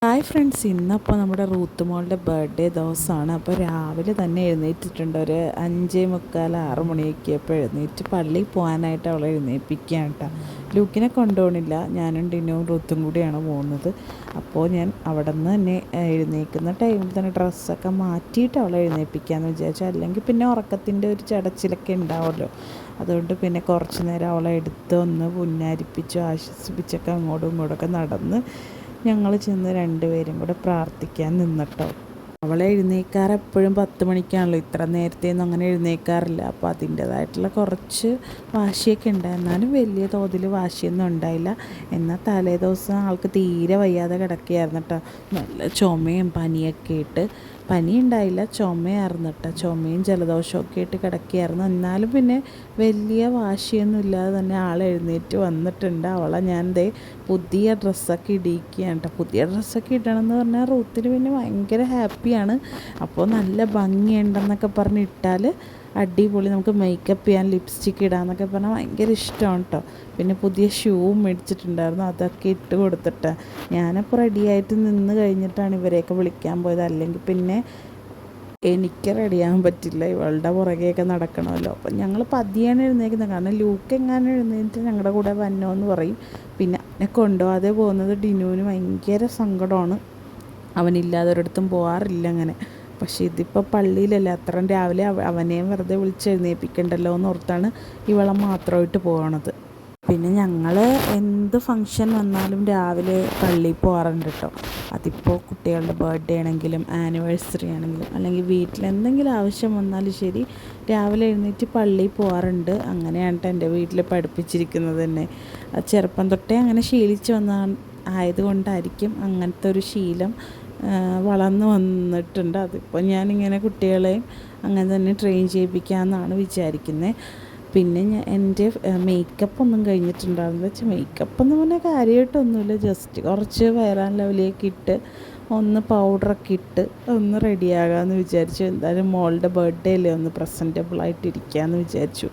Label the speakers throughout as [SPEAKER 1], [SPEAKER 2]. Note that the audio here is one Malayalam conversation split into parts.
[SPEAKER 1] ഹായ് ഫ്രണ്ട്സ്, ഇന്നപ്പോൾ നമ്മുടെ റൂത്ത് മോളുടെ ബർത്ത്ഡേ ദിവസമാണ്. അപ്പോൾ രാവിലെ തന്നെ എഴുന്നേറ്റിട്ടുണ്ട്. ഒരു 5:45 6 മണിയൊക്കെ അപ്പോൾ എഴുന്നേറ്റ് പള്ളിയിൽ പോകാനായിട്ട് അവളെ എഴുന്നേൽപ്പിക്കുകയാണ് കേട്ടോ. ലൂക്കിനെ കൊണ്ടുപോകണില്ല, ഞാനും ഡിനും റൂത്തും കൂടിയാണ് പോകുന്നത്. അപ്പോൾ ഞാൻ അവിടെ നിന്ന് തന്നെ എഴുന്നേൽക്കുന്ന ടൈമിൽ തന്നെ ഡ്രസ്സൊക്കെ മാറ്റിയിട്ട് അവളെ എഴുന്നേൽപ്പിക്കാമെന്ന് വിചാരിച്ചു. അല്ലെങ്കിൽ പിന്നെ ഉറക്കത്തിൻ്റെ ഒരു ചടച്ചിലൊക്കെ ഉണ്ടാവുമല്ലോ. അതുകൊണ്ട് പിന്നെ കുറച്ച് നേരം അവളെ എടുത്ത് ഒന്ന് പുന്നാരിപ്പിച്ചു ആശ്വസിപ്പിച്ചൊക്കെ അങ്ങോട്ടും ഇങ്ങോട്ടൊക്കെ നടന്ന് ഞങ്ങൾ ചെന്ന് രണ്ടുപേരും കൂടെ പ്രാർത്ഥിക്കാൻ നിന്നിട്ടോ. അവളെ എഴുന്നേൽക്കാറ് എപ്പോഴും 10 മണിക്കാണല്ലോ, ഇത്ര നേരത്തെയൊന്നും അങ്ങനെ എഴുന്നേൽക്കാറില്ല. അപ്പോൾ അതിൻ്റേതായിട്ടുള്ള കുറച്ച് വാശിയൊക്കെ ഉണ്ട്. എന്നാലും വലിയ തോതിൽ വാശിയൊന്നും ഉണ്ടായില്ല. എന്നാൽ തലേ ദിവസം ആൾക്ക് തീരെ വയ്യാതെ കിടക്കുകയായിരുന്നു കേട്ടോ. നല്ല ചുമയും പനിയൊക്കെ ഇട്ട്, പനി ഉണ്ടായില്ല, ചുമയായിരുന്നു കേട്ടോ. ചുമയും ജലദോഷമൊക്കെ ആയിട്ട് കിടക്കുകയായിരുന്നു. എന്നാലും പിന്നെ വലിയ വാശിയൊന്നും ഇല്ലാതെ തന്നെ ആൾ എഴുന്നേറ്റ് വന്നിട്ടുണ്ട്. അവളെ ഞാൻ പുതിയ ഡ്രസ്സൊക്കെ ഇടിക്കുകയാണ് കേട്ടോ. പുതിയ ഡ്രസ്സൊക്കെ ഇടണമെന്ന് പറഞ്ഞാൽ റൂത്തിന് പിന്നെ ഭയങ്കര ഹാപ്പിയാണ്. അപ്പോൾ നല്ല ഭംഗിയുണ്ടെന്നൊക്കെ പറഞ്ഞ് ഇട്ടാൽ അടിപൊളി, നമുക്ക് മേക്കപ്പ് ചെയ്യാൻ ലിപ്സ്റ്റിക്ക് ഇടാമെന്നൊക്കെ പറഞ്ഞാൽ ഭയങ്കര ഇഷ്ടമാണ് കേട്ടോ. പിന്നെ പുതിയ ഷൂവും മേടിച്ചിട്ടുണ്ടായിരുന്നു, അതൊക്കെ ഇട്ട് കൊടുത്തിട്ട് ഞാനപ്പോൾ റെഡിയായിട്ട് നിന്ന് കഴിഞ്ഞിട്ടാണ് ഇവരെയൊക്കെ വിളിക്കാൻ പോയത്. അല്ലെങ്കിൽ പിന്നെ എനിക്ക് റെഡിയാകാൻ പറ്റില്ല, ഇവളുടെ പുറകെയൊക്കെ നടക്കണമല്ലോ. അപ്പം ഞങ്ങൾ പതിയാണ് എഴുന്നേക്കുന്നത്. കാരണം ലൂക്ക് എങ്ങാനും എഴുന്നേറ്റ് ഞങ്ങളുടെ കൂടെ വന്നോ എന്ന് പറയും. പിന്നെ എന്നെ കൊണ്ടുപോകാതെ പോകുന്നത് ഡിനുവിന് ഭയങ്കര സങ്കടമാണ്. അവനില്ലാതെ ഒരിടത്തും പോകാറില്ല അങ്ങനെ. പക്ഷേ ഇതിപ്പോൾ പള്ളിയിലല്ലേ, അത്രയും രാവിലെ അവനെയും വെറുതെ വിളിച്ചെഴുന്നേൽപ്പിക്കണ്ടല്ലോ എന്ന് ഓർത്താണ് ഇവളെ മാത്രമായിട്ട് പോകണത്. പിന്നെ ഞങ്ങൾ എന്ത് ഫങ്ഷൻ വന്നാലും രാവിലെ പള്ളിയിൽ പോകാറുണ്ട് കേട്ടോ. അതിപ്പോൾ കുട്ടികളുടെ ബർത്ത്ഡേ ആണെങ്കിലും ആനിവേഴ്സറി ആണെങ്കിലും അല്ലെങ്കിൽ വീട്ടിൽ എന്തെങ്കിലും ആവശ്യം വന്നാലും ശരി, രാവിലെ എഴുന്നേറ്റ് പള്ളിയിൽ പോകാറുണ്ട്. അങ്ങനെയാണ് എൻ്റെ വീട്ടിൽ പഠിപ്പിച്ചിരിക്കുന്നത് തന്നെ. ചെറുപ്പം തൊട്ടേ അങ്ങനെ ശീലിച്ച് ആയതുകൊണ്ടായിരിക്കും അങ്ങനത്തെ ഒരു ശീലം വളർന്നു വന്നിട്ടുണ്ട്. അതിപ്പോൾ ഞാനിങ്ങനെ കുട്ടികളെയും അങ്ങനെ തന്നെ ട്രെയിൻ ചെയ്യിപ്പിക്കാമെന്നാണ് വിചാരിക്കുന്നത്. പിന്നെ എൻ്റെ മേക്കപ്പ് ഒന്നും കഴിഞ്ഞിട്ടുണ്ടാകുന്നത് വെച്ചാൽ, മേക്കപ്പ് എന്ന് പറഞ്ഞാൽ കാര്യമായിട്ടൊന്നുമില്ല, ജസ്റ്റ് കുറച്ച് വയറാൻ ലെവലിലേക്ക് ഇട്ട് ഒന്ന് പൗഡറൊക്കെ ഇട്ട് ഒന്ന് റെഡിയാകാമെന്ന് വിചാരിച്ചു. എന്തായാലും മോളുടെ ബർത്ത്ഡേ അല്ലേ, ഒന്ന് പ്രസൻറ്റബിളായിട്ടിരിക്കാമെന്ന് വിചാരിച്ചു.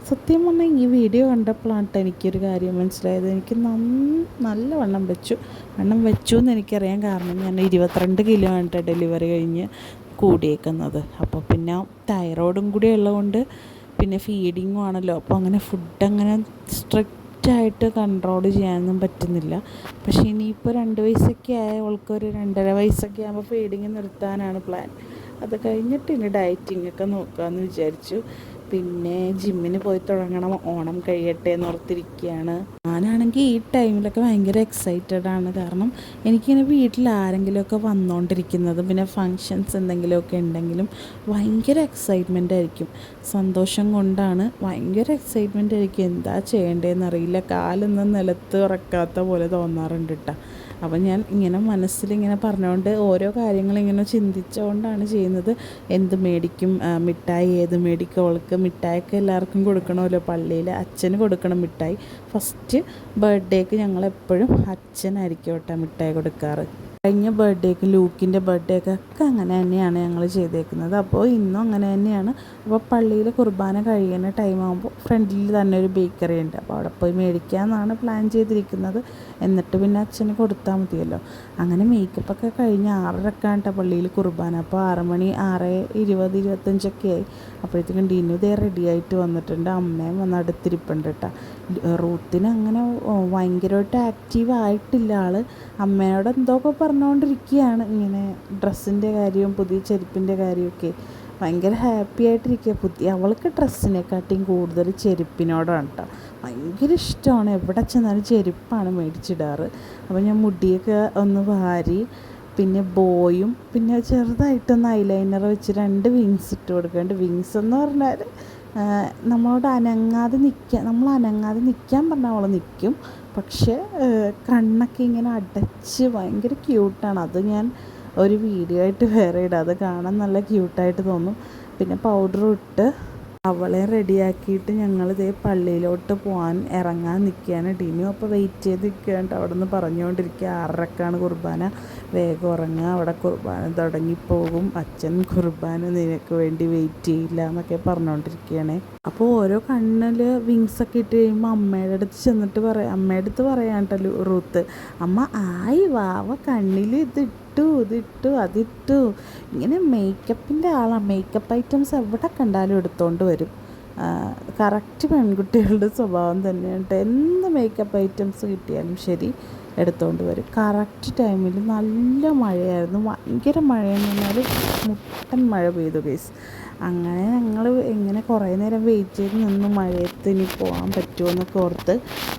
[SPEAKER 1] സത്യം പറഞ്ഞാൽ ഈ വീഡിയോ കണ്ടപ്പോഴാണ് എനിക്കൊരു കാര്യം മനസ്സിലായത്. എനിക്ക് നല്ല വണ്ണം വെച്ചു എന്ന് എനിക്കറിയാം. കാരണം ഞാൻ 22 കിലോ ആണ് ഡെലിവറി കഴിഞ്ഞ് കൂടിയേക്കുന്നത്. അപ്പോൾ പിന്നെ തൈറോയിഡും കൂടി ഉള്ളതുകൊണ്ട് പിന്നെ ഫീഡിങ്ങും ആണല്ലോ. അപ്പോൾ അങ്ങനെ ഫുഡ് അങ്ങനെ സ്ട്രിക്റ്റായിട്ട് കൺട്രോൾ ചെയ്യാനൊന്നും പറ്റുന്നില്ല. പക്ഷേ ഇനിയിപ്പോൾ 2 വയസ്സൊക്കെ അവൾക്കൊരു 2.5 വയസ്സൊക്കെ ആകുമ്പോൾ ഫീഡിങ് നിർത്താനാണ് പ്ലാൻ. അത് കഴിഞ്ഞിട്ട് ഇനി ഡയറ്റിങ്ങൊക്കെ നോക്കാമെന്ന് വിചാരിച്ചു. പിന്നെ ജിമ്മിന് പോയി തുടങ്ങണം, ഓണം കഴിയട്ടെ എന്നോർത്തിരിക്കുകയാണ്. ഞാനാണെങ്കിൽ ഈ ടൈമിലൊക്കെ ഭയങ്കര എക്സൈറ്റഡ് ആണ്. കാരണം എനിക്കിങ്ങനെ വീട്ടിൽ ആരെങ്കിലുമൊക്കെ വന്നുകൊണ്ടിരിക്കുന്നതും പിന്നെ ഫങ്ഷൻസ് എന്തെങ്കിലുമൊക്കെ ഉണ്ടെങ്കിലും ഭയങ്കര എക്സൈറ്റ്മെൻ്റ് ആയിരിക്കും. സന്തോഷം കൊണ്ടാണ് ഭയങ്കര എക്സൈറ്റ്മെൻ്റ് ആയിരിക്കും. എന്താ ചെയ്യേണ്ടതെന്നറിയില്ല, കാലൊന്നും നിലത്ത് ഉറക്കാത്ത പോലെ തോന്നാറുണ്ട് കേട്ടോ. അപ്പം ഞാൻ ഇങ്ങനെ മനസ്സിലിങ്ങനെ പറഞ്ഞുകൊണ്ട് ഓരോ കാര്യങ്ങളിങ്ങനെ ചിന്തിച്ചുകൊണ്ടാണ് ചെയ്യുന്നത്. എന്ത് മേടിക്കും, മിഠായി ഏത് മേടിക്കും, അവൾക്ക് മിഠായിയൊക്കെ എല്ലാവർക്കും കൊടുക്കണമല്ലോ. പള്ളിയിൽ അച്ഛന് കൊടുക്കണം മിഠായി. ഫസ്റ്റ് ബർത്ത്ഡേക്ക് ഞങ്ങളെപ്പോഴും അച്ഛനായിരിക്കും കേട്ടോ മിഠായി കൊടുക്കാറ്. കഴിഞ്ഞ ബർത്ത്ഡേക്ക് ലൂക്കിൻ്റെ ബർത്ത്ഡേക്ക് ഒക്കെ അങ്ങനെ തന്നെയാണ് ഞങ്ങൾ ചെയ്തേക്കുന്നത്. അപ്പോൾ ഇന്നും അങ്ങനെ തന്നെയാണ്. അപ്പോൾ പള്ളിയിൽ കുർബാന കഴിയുന്ന ടൈമാകുമ്പോൾ ഫ്രണ്ടിൽ തന്നെ ഒരു ബേക്കറി ഉണ്ട്, അപ്പോൾ അവിടെ പോയി മേടിക്കാമെന്നാണ് പ്ലാൻ ചെയ്തിരിക്കുന്നത്. എന്നിട്ട് പിന്നെ അച്ഛന് കൊടുത്താൽ മതിയല്ലോ. അങ്ങനെ മേക്കപ്പൊക്കെ കഴിഞ്ഞ് 6:30 പള്ളിയിൽ കുർബാന. അപ്പോൾ 6 മണി 6:20 25 ആയി. അപ്പോഴത്തേക്കും ഡിനു റെഡിയായിട്ട് വന്നിട്ടുണ്ട്. അമ്മയും വന്ന് അടുത്തിരിപ്പുണ്ട് കേട്ടോ. റൂത്തിന് അങ്ങനെ ഭയങ്കരമായിട്ട് ആക്റ്റീവ് ആയിട്ടില്ല ആൾ. അമ്മയോട് എന്തൊക്കെ പറഞ്ഞുകൊണ്ടിരിക്കുകയാണ്, ഇങ്ങനെ ഡ്രസ്സിൻ്റെ കാര്യവും പുതിയ ചെരുപ്പിൻ്റെ കാര്യമൊക്കെ. ഭയങ്കര ഹാപ്പി ആയിട്ടിരിക്കുക. അവൾക്ക് ഡ്രസ്സിനെക്കാട്ടിയും കൂടുതൽ ചെരുപ്പിനോടാണ് കേട്ടോ. ഭയങ്കര ഇഷ്ടമാണ്, എവിടെ ചെന്നാലും ചെരുപ്പാണ് മേടിച്ചിടാറ്. അപ്പോൾ ഞാൻ മുടിയൊക്കെ ഒന്ന് വാരി പിന്നെ ബോയും പിന്നെ ചെറുതായിട്ടൊന്ന് ഐലൈനർ വെച്ച് 2 വിങ്സ് ഇട്ട് കൊടുക്കുന്നുണ്ട്. വിങ്സ് എന്ന് പറഞ്ഞാൽ നമ്മൾ അനങ്ങാതെ നിൽക്കാൻ പറഞ്ഞാൽ അവൾ നിൽക്കും. പക്ഷേ കണ്ണൊക്കെ ഇങ്ങനെ അടച്ച് ഭയങ്കര ക്യൂട്ടാണ്. അത് ഞാൻ ഒരു വീഡിയോ ആയിട്ട് വേറെ ഇടാം, അത് കാണാൻ നല്ല ക്യൂട്ടായിട്ട് തോന്നും. പിന്നെ പൗഡറും ഇട്ട് അവളെ റെഡിയാക്കിയിട്ട് ഞങ്ങൾ ഇതേ പള്ളിയിലോട്ട് പോകാൻ ഇറങ്ങാൻ നിൽക്കുകയാണ്. ഡിനു അപ്പോൾ വെയിറ്റ് ചെയ്ത് നിൽക്കുകയാണ്. അവിടെ നിന്ന് പറഞ്ഞുകൊണ്ടിരിക്കുക 6:30ക്കാണ് കുർബാന, വേഗം ഉറങ്ങുക, അവിടെ കുർബാന തുടങ്ങിപ്പോകും, അച്ഛൻ കുർബാന നിനക്ക് വേണ്ടി വെയിറ്റ് ചെയ്യില്ല എന്നൊക്കെ പറഞ്ഞുകൊണ്ടിരിക്കുകയാണ്. അപ്പോൾ ഓരോ കണ്ണിൽ വിങ്സൊക്കെ ഇട്ട് കഴിയുമ്പോൾ അമ്മയുടെ അടുത്ത് ചെന്നിട്ട് അമ്മയുടെ അടുത്ത് പറയാൻ കേട്ടോ റൂത്ത്, അമ്മ ആയി വാവ കണ്ണിൽ ഇതിട്ടു അതിട്ടു. ഇങ്ങനെ മേക്കപ്പിൻ്റെ ആളാണ്. മേക്കപ്പ് ഐറ്റംസ് എവിടെ കണ്ടാലും എടുത്തുകൊണ്ട് വരും. കറക്റ്റ് പെൺകുട്ടികളുടെ സ്വഭാവം തന്നെയാണ്. എന്ത് മേക്കപ്പ് ഐറ്റംസ് കിട്ടിയാലും ശരി എടുത്തുകൊണ്ട് വരും. കറക്റ്റ് ടൈമിൽ നല്ല മഴയായിരുന്നു, ഭയങ്കര മഴയെന്ന് പറഞ്ഞാൽ മുട്ടൻ മഴ പെയ്തു ഗൈസ്. അങ്ങനെ ഞങ്ങൾ ഇങ്ങനെ കുറേ നേരം വെയിറ്റ് ചെയ്ത് നിന്ന് മഴയത്ത് ഇനി പോകാൻ പറ്റുമോ എന്നൊക്കെ ഓർത്ത്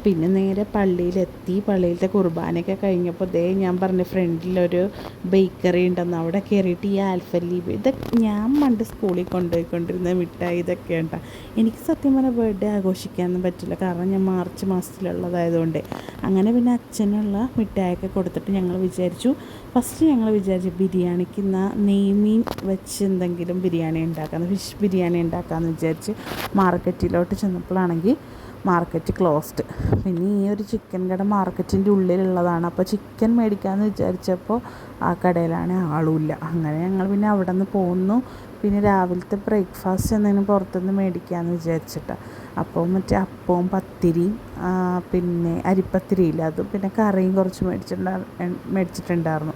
[SPEAKER 1] പിന്നെ നേരെ പള്ളിയിലെത്തി. പള്ളിയിലത്തെ കുർബാനയൊക്കെ കഴിഞ്ഞപ്പോൾ ഞാൻ പറഞ്ഞ ഫ്രണ്ടിലൊരു ബേക്കറി ഉണ്ടെന്ന് അവിടെ കയറിയിട്ട് ഈ ആൽഫലീബ് ഇതൊക്കെ ഞാൻ പണ്ട് സ്കൂളിൽ കൊണ്ടുപോയിക്കൊണ്ടിരുന്ന മിഠായി ഇതൊക്കെ ഉണ്ടാകും. എനിക്ക് സത്യം പറഞ്ഞാൽ ബർത്ത്ഡേ ആഘോഷിക്കാനൊന്നും പറ്റില്ല, കാരണം ഞാൻ മാർച്ച് മാസത്തിലുള്ളതായതുകൊണ്ട്. അങ്ങനെ പിന്നെ അച്ഛനുള്ള മിഠായിയൊക്കെ കൊടുത്തിട്ട് ഞങ്ങൾ വിചാരിച്ചു ബിരിയാണിക്ക് നെയ്മീൻ വെച്ച് എന്തെങ്കിലും ബിരിയാണി ഉണ്ടാക്കാമെന്ന്, ഫിഷ് ബിരിയാണി ഉണ്ടാക്കാമെന്ന് വിചാരിച്ച് മാർക്കറ്റിലോട്ട് ചെന്നപ്പോഴാണെങ്കിൽ മാർക്കറ്റ് ക്ലോസ്ഡ്. പിന്നെ ഈ ഒരു ചിക്കൻ കട മാർക്കറ്റിൻ്റെ ഉള്ളിലുള്ളതാണ്. അപ്പോൾ ചിക്കൻ മേടിക്കാമെന്ന് വിചാരിച്ചപ്പോൾ ആ കടയിലാണ് ആളുമില്ല. അങ്ങനെ ഞങ്ങൾ പിന്നെ അവിടെ നിന്ന് പോന്നു. പിന്നെ രാവിലത്തെ ബ്രേക്ക്ഫാസ്റ്റ് എന്തെങ്കിലും പുറത്തുനിന്ന് മേടിക്കാമെന്ന് വിചാരിച്ചിട്ടാണ്. അപ്പോൾ മറ്റേ അപ്പവും പത്തിരിയും പിന്നെ അരിപ്പത്തിരിയില്ല അതും പിന്നെ കറിയും കുറച്ച് മേടിച്ചിട്ടുണ്ടായിരുന്നു.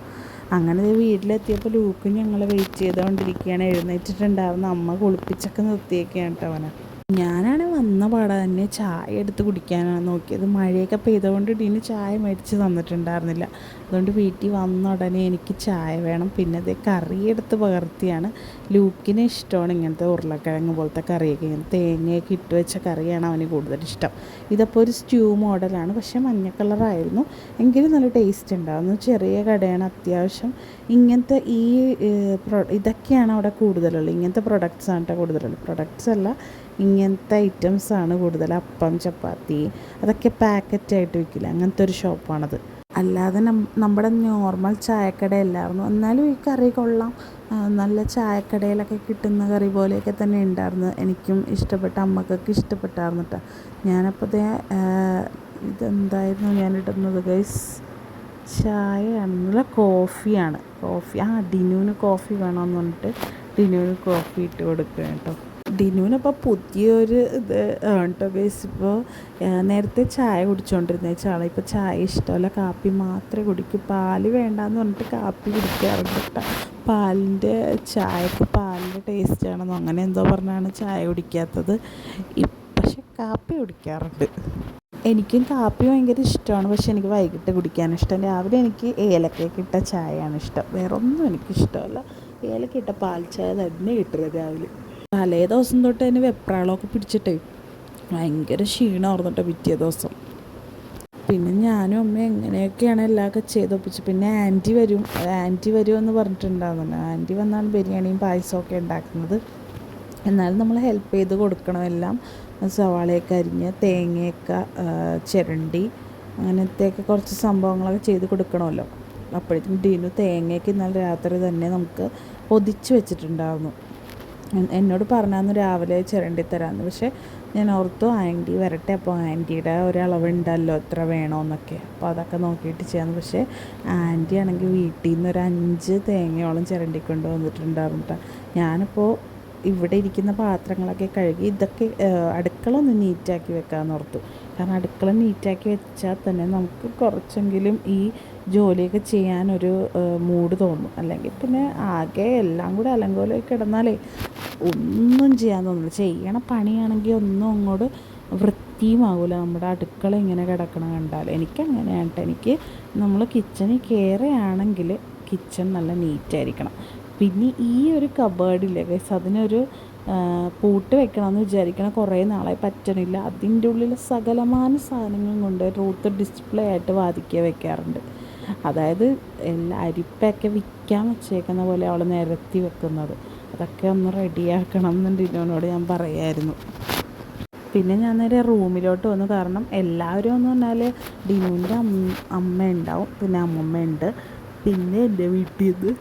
[SPEAKER 1] അങ്ങനെ വീട്ടിലെത്തിയപ്പോൾ ലൂക്ക് ഞങ്ങളെ വെയിറ്റ് ചെയ്തുകൊണ്ടിരിക്കുകയാണ്. എഴുന്നേറ്റിട്ടുണ്ടായിരുന്നു. അമ്മ കുളിപ്പിച്ചൊക്കെ നിർത്തിയൊക്കെയാണ് കേട്ടോ അവനെ. ഞാനാണ് വന്ന പാടെ തന്നെ ചായ എടുത്ത് കുടിക്കാനാണ് നോക്കിയത്. മഴയൊക്കെ പെയ്തുകൊണ്ട് ഇതിന് ചായ മേടിച്ച് തന്നിട്ടുണ്ടായിരുന്നില്ല. അതുകൊണ്ട് വീട്ടിൽ വന്ന ഉടനെ എനിക്ക് ചായ വേണം. പിന്നെ അതേ കറി എടുത്ത് പകർത്തിയാണ്. ലൂക്കിന് ഇഷ്ടമാണ് ഇങ്ങനത്തെ ഉരുളക്കിഴങ്ങ് പോലത്തെ കറിയൊക്കെ, ഇങ്ങനെ തേങ്ങയൊക്കെ ഇട്ട് വെച്ച കറിയാണ് അവന് കൂടുതലിഷ്ടം. ഇതപ്പോൾ ഒരു സ്റ്റ്യൂ മോഡലാണ്, പക്ഷേ മഞ്ഞ കളറായിരുന്നു, എങ്കിലും നല്ല ടേസ്റ്റ് ഉണ്ടായിരുന്നു. ചെറിയ കടയാണ്, അത്യാവശ്യം ഇങ്ങനത്തെ ഇതൊക്കെയാണ് അവിടെ കൂടുതലുള്ളത്. ഇങ്ങനത്തെ പ്രൊഡക്ട്സാണ് കേട്ടോ കൂടുതലുള്ളത്. പ്രൊഡക്ട്സ് അല്ല, ഇങ്ങനത്തെ ഐറ്റംസാണ് കൂടുതൽ. അപ്പം ചപ്പാത്തി അതൊക്കെ പാക്കറ്റായിട്ട് വിൽക്കില്ല, അങ്ങനത്തെ ഒരു ഷോപ്പാണത്. അല്ലാതെ നമ്മുടെ നോർമൽ ചായക്കടയല്ലായിരുന്നു. എന്നാലും ഈ കറി കൊള്ളാം, നല്ല ചായക്കടയിലൊക്കെ കിട്ടുന്ന കറി പോലെയൊക്കെ തന്നെ ഉണ്ടായിരുന്നു. എനിക്കും ഇഷ്ടപ്പെട്ട, അമ്മക്കൊക്കെ ഇഷ്ടപ്പെട്ടായിരുന്നു കേട്ടോ. ഞാനപ്പോൾ ഇതെന്തായിരുന്നു ഞാനിടുന്നത് ഗൈസ്, ചായയാണെന്നല്ല കോഫിയാണ്. ഡിനുവിന് കോഫി വേണമെന്ന് പറഞ്ഞിട്ട് ഡിനുവിന് കോഫി ഇട്ട് കൊടുക്കുക കേട്ടോ. ഡിനുവിനപ്പോൾ പുതിയൊരു ഇത് കേട്ടോ ഗൈസ്. ഇപ്പോൾ നേരത്തെ ചായ കുടിച്ചുകൊണ്ടിരുന്ന ചാള ഇപ്പോൾ ചായ ഇഷ്ടമല്ല, കാപ്പി മാത്രമേ കുടിക്കൂ. പാല് വേണ്ടാന്ന് പറഞ്ഞിട്ട് കാപ്പി കുടിക്കാറുണ്ട് കേട്ടോ. ചായക്ക് പാലിൻ്റെ ടേസ്റ്റ് ആണെന്നോ അങ്ങനെ എന്തോ പറഞ്ഞാണ് ചായ കുടിക്കാത്തത്. പക്ഷെ കാപ്പി കുടിക്കാറുണ്ട്. എനിക്കും കാപ്പി ഭയങ്കര ഇഷ്ടമാണ്, പക്ഷെ എനിക്ക് വൈകിട്ട് കുടിക്കാനിഷ്ടം. രാവിലെ എനിക്ക് ഏലക്കയൊക്കെ ഇട്ട ചായയാണ് ഇഷ്ടം, വേറെ ഒന്നും എനിക്കിഷ്ടമല്ല. ഏലക്ക ഇട്ട പാൽ ചായ തന്നെ കിട്ടുന്നത് രാവിലെ. തലേ ദിവസം തൊട്ട് തന്നെ വെപ്രാളമൊക്കെ പിടിച്ചിട്ടേ ഭയങ്കര ക്ഷീണമായിരുന്നു കേട്ടോ പിറ്റേ ദിവസം. പിന്നെ ഞാനും അമ്മ എങ്ങനെയൊക്കെയാണ് എല്ലാമൊക്കെ ചെയ്തൊപ്പിച്ചു. പിന്നെ ആൻറ്റി വരുമെന്ന് പറഞ്ഞിട്ടുണ്ടാകുന്നുണ്ട്. ആൻറ്റി വന്നാണ് ബിരിയാണിയും പായസമൊക്കെ ഉണ്ടാക്കുന്നത്. എന്നാലും നമ്മൾ ഹെൽപ്പ് ചെയ്ത് കൊടുക്കണം. എല്ലാം സവാളയൊക്കെ അരിഞ്ഞ് തേങ്ങയൊക്കെ ചിരണ്ടി അങ്ങനത്തെയൊക്കെ കുറച്ച് സംഭവങ്ങളൊക്കെ ചെയ്ത് കൊടുക്കണമല്ലോ. അപ്പോഴത്തേക്കും ഡിനു തേങ്ങയൊക്കെ ഇന്നലെ രാത്രി തന്നെ നമുക്ക് പൊതിച്ച് വെച്ചിട്ടുണ്ടായിരുന്നു. എന്നോട് പറഞ്ഞാന്ന് രാവിലെ ചിരണ്ടി തരാമെന്ന്. പക്ഷേ ഞാൻ ഓർത്തു ആൻറ്റി വരട്ടെ, അപ്പോൾ ആൻറ്റിയുടെ ഒരളവുണ്ടല്ലോ എത്ര വേണമെന്നൊക്കെ, അപ്പോൾ അതൊക്കെ നോക്കിയിട്ട് ചെയ്യാമെന്ന്. പക്ഷേ ആൻറ്റി ആണെങ്കിൽ വീട്ടിൽ നിന്ന് ഒരു 5 തേങ്ങയോളം ചിരണ്ടിക്കൊണ്ട് വന്നിട്ടുണ്ടായിരുന്നു കേട്ടോ. ഞാനിപ്പോൾ ഇവിടെ ഇരിക്കുന്ന പാത്രങ്ങളൊക്കെ കഴുകി ഇതൊക്കെ അടുക്കള ഒന്ന് നീറ്റാക്കി വെക്കാമെന്ന് ഓർത്തു. കാരണം അടുക്കള നീറ്റാക്കി വെച്ചാൽ തന്നെ നമുക്ക് കുറച്ചെങ്കിലും ഈ ജോലിയൊക്കെ ചെയ്യാനൊരു മൂഡ് തോന്നും. അല്ലെങ്കിൽ പിന്നെ ആകെ എല്ലാം കൂടെ അലങ്കോലമൊക്കെ കിടന്നാലേ ഒന്നും ചെയ്യാൻ തോന്നില്ല. ചെയ്യണ പണിയാണെങ്കിൽ ഒന്നും അങ്ങോട്ട് വൃത്തിയുമാകില്ല. നമ്മുടെ അടുക്കള ഇങ്ങനെ കിടക്കണം കണ്ടാൽ എനിക്കങ്ങനെയാണ് കേട്ടോ. എനിക്ക് നമ്മൾ കിച്ചണിൽ കയറുകയാണെങ്കിൽ കിച്ചൺ നല്ല നീറ്റായിരിക്കണം. പിന്നെ ഈ ഒരു കബേർഡില്ലേ ഗൈസ്, അതിനൊരു പൂട്ട് വെക്കണമെന്ന് വിചാരിക്കണം, കുറേ നാളായി പറ്റണില്ല. അതിൻ്റെ ഉള്ളിൽ സകലമാന സാധനങ്ങളും കൊണ്ട് റൂത്ത് ഡിസ്പ്ലേ ആയിട്ട് വാതിക്കെ വെക്കാറുണ്ട്. അതായത് എല്ലാ അരിപ്പൊക്കെ വിൽക്കാൻ വെച്ചേക്കുന്ന പോലെ അവൾ നിരത്തി വെക്കുന്നത്. അതൊക്കെ ഒന്ന് റെഡിയാക്കണം എന്ന് ഡിനോനോട് ഞാൻ പറയായിരുന്നു. പിന്നെ ഞാൻ നേരെ റൂമിലോട്ട് വന്നു. കാരണം എല്ലാവരും എന്ന് പറഞ്ഞാൽ ഡിനുവിൻ്റെ അമ്മ ഉണ്ടാവും, പിന്നെ അമ്മമ്മ ഉണ്ട്, പിന്നെ എൻ്റെ വീട്ടിൽ നിന്ന്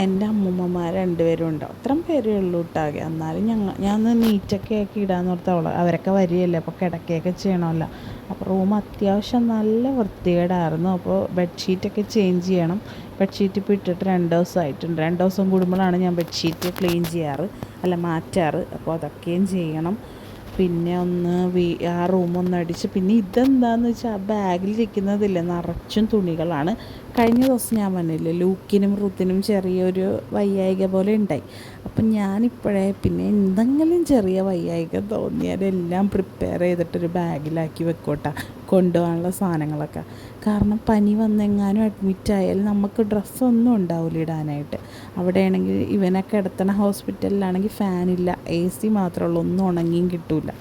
[SPEAKER 1] എൻ്റെ അമ്മൂമ്മമാർ 2 പേരും ഉണ്ടാവും. അത്രയും പേരേ ഉള്ളൂ കേട്ടാകെ. എന്നാലും ഞാൻ നീറ്റൊക്കെ ആക്കി ഇടാന്ന് ഓർത്ത് അവരൊക്കെ വരികയല്ലേ, അപ്പോൾ കിടക്കുകയൊക്കെ ചെയ്യണമല്ലോ. അപ്പോൾ റൂം അത്യാവശ്യം നല്ല വൃത്തികേടായിരുന്നു. അപ്പോൾ ബെഡ്ഷീറ്റൊക്കെ ചേഞ്ച് ചെയ്യണം. ബെഡ്ഷീറ്റ് ഇപ്പോൾ ഇട്ടിട്ട് 2 ദിവസമായിട്ടുണ്ട്. 2 ദിവസം കൂടുമ്പോഴാണ് ഞാൻ ബെഡ്ഷീറ്റ് ക്ലീൻ ചെയ്യാറ്, അല്ല മാറ്റാറ്. അപ്പോൾ അതൊക്കെയും ചെയ്യണം. പിന്നെ ആ റൂമൊന്ന് അടിച്ച്, പിന്നെ ഇതെന്താണെന്ന് വെച്ചാൽ ആ ബാഗിലിരിക്കുന്നതില്ലേ നിറച്ചും തുണികളാണ്. കഴിഞ്ഞ ദിവസം ഞാൻ പറഞ്ഞില്ലേ ലൂക്കിനും റുത്തിനും ചെറിയൊരു വയ്യായിക പോലെ ഉണ്ടായി. അപ്പം ഞാനിപ്പോഴേ പിന്നെ എന്തെങ്കിലും ചെറിയ വയ്യായിക തോന്നിയാൽ എല്ലാം പ്രിപ്പയർ ചെയ്തിട്ടൊരു ബാഗിലാക്കി വെക്കോട്ടെ, കൊണ്ടുപോകാനുള്ള സാധനങ്ങളൊക്കെ. കാരണം പനി വന്നെങ്ങാനും അഡ്മിറ്റ് ആയാൽ നമുക്ക് ഡ്രസ്സൊന്നും ഉണ്ടാവില്ല ഇടാനായിട്ട്. അവിടെയാണെങ്കിൽ ഇവനെ കിടത്തണ ഹോസ്പിറ്റലിലാണെങ്കിൽ ഫാനില്ല, AC മാത്രമേ ഉള്ളൂ, ഒന്നും ഉണങ്ങിയും കിട്ടില്ല.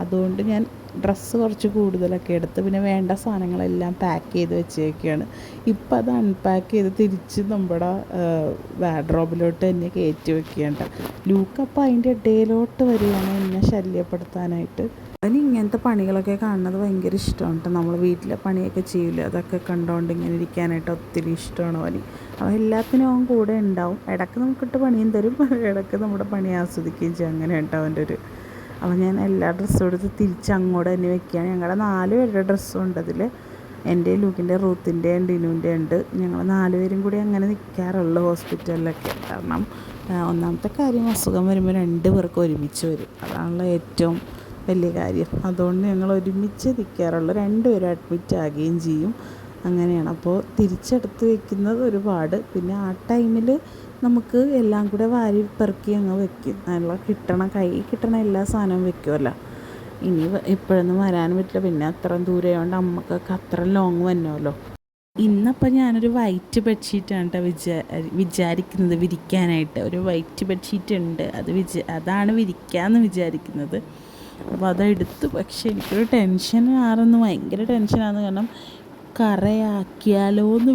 [SPEAKER 1] അതുകൊണ്ട് ഞാൻ ഡ്രസ്സ് കുറച്ച് കൂടുതലൊക്കെ എടുത്ത് പിന്നെ വേണ്ട സാധനങ്ങളെല്ലാം പാക്ക് ചെയ്ത് വെച്ചേക്കുകയാണ്. ഇപ്പം അത് അൺപാക്ക് ചെയ്ത് തിരിച്ച് നമ്മുടെ വാർഡ്രോബിലോട്ട് തന്നെ കയറ്റി വെക്കുകയുണ്ട്. ലൂക്കപ്പം അതിൻ്റെ ഇടയിലോട്ട് വരികയാണ് എന്നെ ശല്യപ്പെടുത്താനായിട്ട്. അവന് ഇങ്ങനത്തെ പണികളൊക്കെ കാണുന്നത് ഭയങ്കര ഇഷ്ടമാണ് കേട്ടോ. നമ്മൾ വീട്ടിലെ പണിയൊക്കെ ചെയ്യില്ല, അതൊക്കെ കണ്ടുകൊണ്ട് ഇങ്ങനെ ഇരിക്കാനായിട്ട് ഒത്തിരി ഇഷ്ടമാണ് അവന്. അവൻ എല്ലാത്തിനും അവൻ കൂടെ ഉണ്ടാവും. ഇടയ്ക്ക് നമുക്കിട്ട് പണിയും തരും, ഇടയ്ക്ക് നമ്മുടെ പണി ആസ്വദിക്കുകയും ചെയ്യും. അങ്ങനെ കേട്ടോ അവൻ്റെ ഒരു. അപ്പോൾ ഞാൻ എല്ലാ ഡ്രസ്സും എടുത്ത് തിരിച്ച് അങ്ങോട്ട് തന്നെ വെക്കുകയാണ്. ഞങ്ങളുടെ 4 പേരുടെ ഡ്രസ്സും ഉണ്ട് അതിൽ. എൻ്റെ, ലൂക്കിൻ്റെ, റൂത്തിൻ്റെ, ഡിനുവിൻ്റെ ഉണ്ട്. ഞങ്ങൾ 4 പേരും കൂടി അങ്ങനെ നിൽക്കാറുള്ളൂ ഹോസ്പിറ്റലിലൊക്കെ. കാരണം ഒന്നാമത്തെ കാര്യം, അസുഖം വരുമ്പോൾ 2 പേർക്ക് ഒരുമിച്ച് വരും. അതാണല്ലോ ഏറ്റവും വലിയ കാര്യം. അതുകൊണ്ട് ഞങ്ങൾ ഒരുമിച്ച് നിൽക്കാറുള്ളൂ. 2 പേരും അഡ്മിറ്റ് ആകുകയും ചെയ്യും. അങ്ങനെയാണ്. അപ്പോൾ തിരിച്ചെടുത്ത് വെക്കുന്നത് ഒരുപാട്. പിന്നെ ആ ടൈമിൽ നമുക്ക് എല്ലാം കൂടെ വാരി പെറുക്കി അങ്ങ് വെക്കും. നല്ല കൈ കിട്ടണ എല്ലാ സാധനവും വെക്കുമല്ലോ. ഇനി ഇപ്പോഴൊന്നും വരാനും പറ്റില്ല. പിന്നെ അത്രയും ദൂരം ആയതുകൊണ്ട് അമ്മക്കൊക്കെ അത്ര ലോങ് വന്നല്ലോ. ഇന്നപ്പോൾ ഞാനൊരു വൈറ്റ് ബെഡ്ഷീറ്റാണ് കേട്ടോ വിചാരിക്കുന്നത് വിരിക്കാനായിട്ട്. ഒരു വൈറ്റ് ബെഡ്ഷീറ്റ് ഉണ്ട്, അതാണ് വിരിക്കാമെന്ന് വിചാരിക്കുന്നത്. അപ്പോൾ അതെടുത്തു. പക്ഷേ എനിക്കൊരു ടെൻഷൻ ആണെന്ന്, ഭയങ്കര ടെൻഷനാണ്. കാരണം കറയാക്കിയാലോ എന്ന്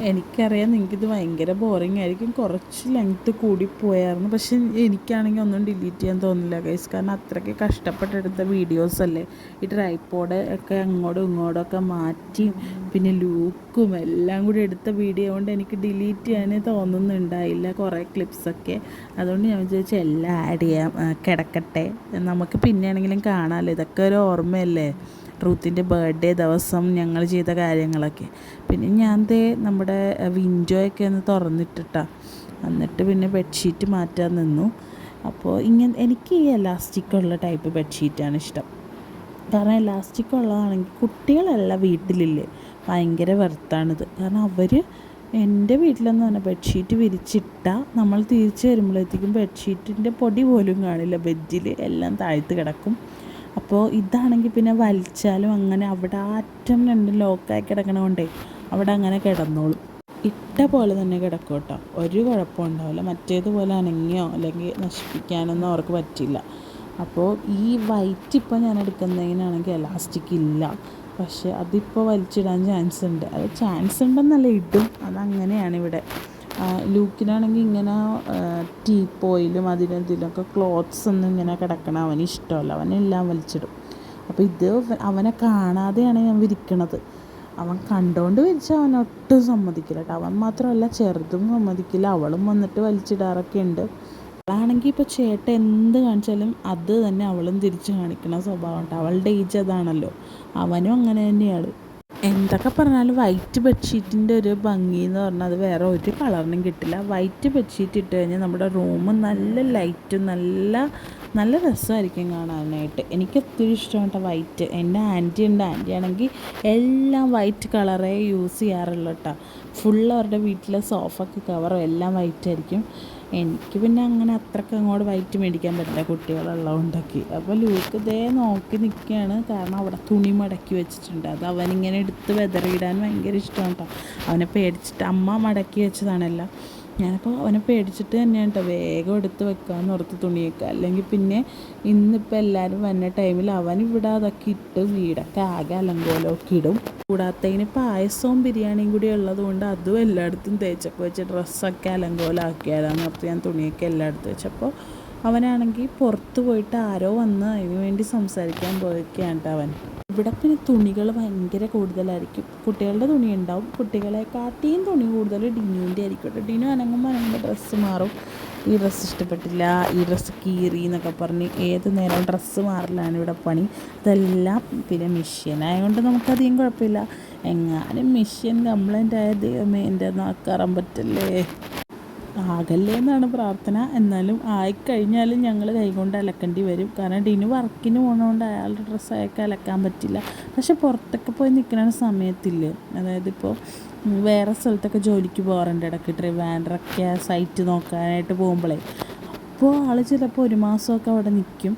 [SPEAKER 1] എനിക്കറിയാം നിങ്ങൾക്കിത് ഭയങ്കര ബോറിംഗ് ആയിരിക്കും, കുറച്ച് ലെങ്ത്ത് കൂടിപ്പോയായിരുന്നു. പക്ഷെ എനിക്കാണെങ്കിൽ ഒന്നും ഡിലീറ്റ് ചെയ്യാൻ തോന്നില്ല ഗൈസ്. കാരണം അത്രയ്ക്ക് കഷ്ടപ്പെട്ടെടുത്ത വീഡിയോസ് അല്ലേ. ഈ ട്രൈപോഡ് ഒക്കെ അങ്ങോട്ടും ഇങ്ങോട്ടും ഒക്കെ മാറ്റി പിന്നെ ലൂക്കും എല്ലാം കൂടി എടുത്ത വീഡിയോ കൊണ്ട് എനിക്ക് ഡിലീറ്റ് ചെയ്യാൻ തോന്നുന്നുണ്ടായില്ല കുറേ ക്ലിപ്സൊക്കെ. അതുകൊണ്ട് ഞാൻ വിചാരിച്ചു എല്ലാം ആഡ് ചെയ്യാം, കിടക്കട്ടെ, നമുക്ക് പിന്നെയാണെങ്കിലും കാണാമല്ലോ. ഇതൊക്കെ ഒരു ഓർമ്മയല്ലേ, റൂത്തിൻ്റെ ബർത്ത്ഡേ ദിവസം ഞങ്ങൾ ചെയ്ത കാര്യങ്ങളൊക്കെ. പിന്നെ ഞാൻ നമ്മുടെ വിൻഡോയൊക്കെ ഒന്ന് തുറന്നിട്ടിട്ടാണ്. എന്നിട്ട് പിന്നെ ബെഡ്ഷീറ്റ് മാറ്റാൻ നിന്നു. അപ്പോൾ എനിക്ക് ഈ എലാസ്റ്റിക്കുള്ള ടൈപ്പ് ബെഡ്ഷീറ്റാണ് ഇഷ്ടം. കാരണം എലാസ്റ്റിക് ഉള്ളതാണെങ്കിൽ കുട്ടികളെല്ലാം വീട്ടിലില്ലേ ഭയങ്കര വെറുത്താണിത്. കാരണം അവർ എൻ്റെ വീട്ടിലെന്ന് പറഞ്ഞാൽ ബെഡ്ഷീറ്റ് വിരിച്ചിട്ടാൽ നമ്മൾ തിരിച്ച് വരുമ്പോഴത്തേക്കും ബെഡ്ഷീറ്റിൻ്റെ പൊടി പോലും കാണില്ല, ബെഡിൽ എല്ലാം താഴ്ത്ത് കിടക്കും. അപ്പോൾ ഇതാണെങ്കിൽ പിന്നെ വലിച്ചാലും അങ്ങനെ അവിടെ അറ്റം 2 ലോക്കായി കിടക്കണതുകൊണ്ടേ അവിടെ അങ്ങനെ കിടന്നോളും. ഇട്ട പോലെ തന്നെ കിടക്കും കേട്ടോ, ഒരു കുഴപ്പമുണ്ടാവില്ല. മറ്റേതുപോലെ അനങ്ങിയോ അല്ലെങ്കിൽ നശിപ്പിക്കാനൊന്നും അവർക്ക് പറ്റില്ല. അപ്പോൾ ഈ വൈറ്റ് ഇപ്പോൾ ഞാൻ എടുക്കുന്നതിനാണെങ്കിൽ എലാസ്റ്റിക് ഇല്ല. പക്ഷേ അതിപ്പോൾ വലിച്ചിടാൻ ചാൻസ് ഉണ്ട്. അത് ചാൻസ് ഉണ്ടെന്നല്ല, ഇടും. അതങ്ങനെയാണ് ഇവിടെ. ലൂക്കിനാണെങ്കിൽ ഇങ്ങനെ ടീപ്പോയിലും ഇതിലൊക്കെ ക്ലോത്ത്സ് ഒന്നും ഇങ്ങനെ കിടക്കണം അവന് ഇഷ്ടമല്ല, അവനെല്ലാം വലിച്ചിടും. അപ്പോൾ ഇത് അവനെ കാണാതെയാണ് ഞാൻ വിരിക്കണത്. അവൻ കണ്ടുകൊണ്ട് വിരിച്ചാൽ അവൻ ഒട്ടും സമ്മതിക്കില്ല കേട്ടോ. അവൻ മാത്രമല്ല ചെറുതും സമ്മതിക്കില്ല, അവളും വന്നിട്ട് വലിച്ചിടാറൊക്കെ ഉണ്ട്. അവളാണെങ്കിൽ ഇപ്പോൾ ചേട്ടൻ എന്ത് കാണിച്ചാലും അത് തന്നെ അവളും തിരിച്ച് കാണിക്കണ സ്വഭാവം ഉണ്ട്. അവളുടെ ഏജ് അതാണല്ലോ, അവനും അങ്ങനെ തന്നെയാണ്. എന്തൊക്കെ പറഞ്ഞാലും വൈറ്റ് ബെഡ്ഷീറ്റിൻ്റെ ഒരു ഭംഗി എന്ന് പറഞ്ഞാൽ അത് വേറെ ഒരു കളറിനും കിട്ടില്ല. വൈറ്റ് ബെഡ്ഷീറ്റ് ഇട്ട് കഴിഞ്ഞാൽ നമ്മുടെ റൂം നല്ല ലൈറ്റും നല്ല രസമായിരിക്കും കാണാനായിട്ട്. എനിക്ക് ഒത്തിരി ഇഷ്ടമാണ് കേട്ടോ വൈറ്റ്. എൻ്റെ ആൻറ്റി ഉണ്ട്, ആൻറ്റി ആണെങ്കിൽ എല്ലാം വൈറ്റ് കളറേ യൂസ് ചെയ്യാറുള്ളൂ കേട്ടോ. ഫുൾ അവരുടെ വീട്ടിലെ സോഫയ്ക്ക് കവറും എല്ലാം വൈറ്റ് ആയിരിക്കും. എനിക്ക് പിന്നെ അങ്ങനെ അത്രയ്ക്ക് അങ്ങോട്ട് വൈറ്റ് മേടിക്കാൻ പറ്റില്ല കുട്ടികളുള്ളതുകൊണ്ടൊക്കെ. അപ്പോൾ ലൂക്ക് നോക്കി നിൽക്കുകയാണ്. കാരണം അവിടെ തുണി മടക്കി വെച്ചിട്ടുണ്ട്, അത് അവനിങ്ങനെ എടുത്ത് വെതറിയിടാൻ ഭയങ്കര ഇഷ്ടമാണ് കേട്ടോ. അവനെ പേടിച്ചിട്ട് അമ്മ മടക്കി വെച്ചതാണെല്ലാം. ഞാനപ്പോൾ അവനെ പേടിച്ചിട്ട് തന്നെയാണ് കേട്ടോ വേഗം എടുത്ത് വെക്കാമെന്ന് ഓർത്ത് തുണിയൊക്കെ. അല്ലെങ്കിൽ പിന്നെ ഇന്നിപ്പോൾ എല്ലാവരും വന്ന ടൈമിൽ അവൻ ഇവിടെ അതൊക്കെ ഇട്ട് വീടൊക്കെ ആകെ അലങ്കോലമൊക്കെ ഇടും. കൂടാത്തതിന് പായസവും ബിരിയാണിയും കൂടി ഉള്ളത് കൊണ്ട് അതും എല്ലായിടത്തും തേച്ചൊക്കെ വെച്ച് ഡ്രസ്സൊക്കെ അലങ്കോലമാക്കിയാലാന്ന് ഓർത്ത് ഞാൻ തുണിയൊക്കെ എല്ലായിടത്തും വെച്ചപ്പോൾ അവനാണെങ്കിൽ പുറത്ത് പോയിട്ട് ആരോ വന്ന് അതിന് വേണ്ടി സംസാരിക്കാൻ പോയൊക്കെയാണ് അവൻ. ഇവിടെ പിന്നെ തുണികൾ ഭയങ്കര കൂടുതലായിരിക്കും. കുട്ടികളുടെ തുണി ഉണ്ടാവും, കുട്ടികളെ കാട്ടിയും തുണി കൂടുതൽ ഡിനുവിൻ്റെ ആയിരിക്കും കേട്ടോ. ഡിനു അനങ്ങുമ്പോൾ ഡ്രസ്സ് മാറും. ഈ ഡ്രസ്സ് ഇഷ്ടപ്പെട്ടില്ല, ഈ ഡ്രസ്സ് കീറി എന്നൊക്കെ പറഞ്ഞ് ഏത് നേരവും ഡ്രസ്സ് മാറലാണ് ഇവിടെ പണി. അതെല്ലാം പിന്നെ മെഷീൻ ആയതുകൊണ്ട് നമുക്കധികം കുഴപ്പമില്ല. എങ്ങാനും മെഷീൻ കംപ്ലൈൻ്റ് ആയ ദൈവമേ എൻ്റെ നാക്കറാൻ പറ്റല്ലേ, ആകല്ലേ എന്നാണ് പ്രാർത്ഥന. എന്നാലും ആയിക്കഴിഞ്ഞാലും ഞങ്ങൾ കൈകൊണ്ട് അലക്കേണ്ടി വരും. കാരണം ഡിനു വർക്കിന് പോകുന്നതുകൊണ്ട് അയാളുടെ ഡ്രസ്സ് അയാൾക്ക് അലക്കാൻ പറ്റില്ല. പക്ഷെ പുറത്തൊക്കെ പോയി നിൽക്കുന്ന സമയത്തില്ലേ, അതായത് ഇപ്പോൾ വേറെ സ്ഥലത്തൊക്കെ ജോലിക്ക് പോകാറുണ്ട് ഇടയ്ക്ക്, ട്രിവാൻഡ്രമൊക്കെ സൈറ്റ് നോക്കാനായിട്ട് പോകുമ്പോഴേ, അപ്പോൾ ആൾ ചിലപ്പോൾ 1 മാസമൊക്കെ അവിടെ നിൽക്കും.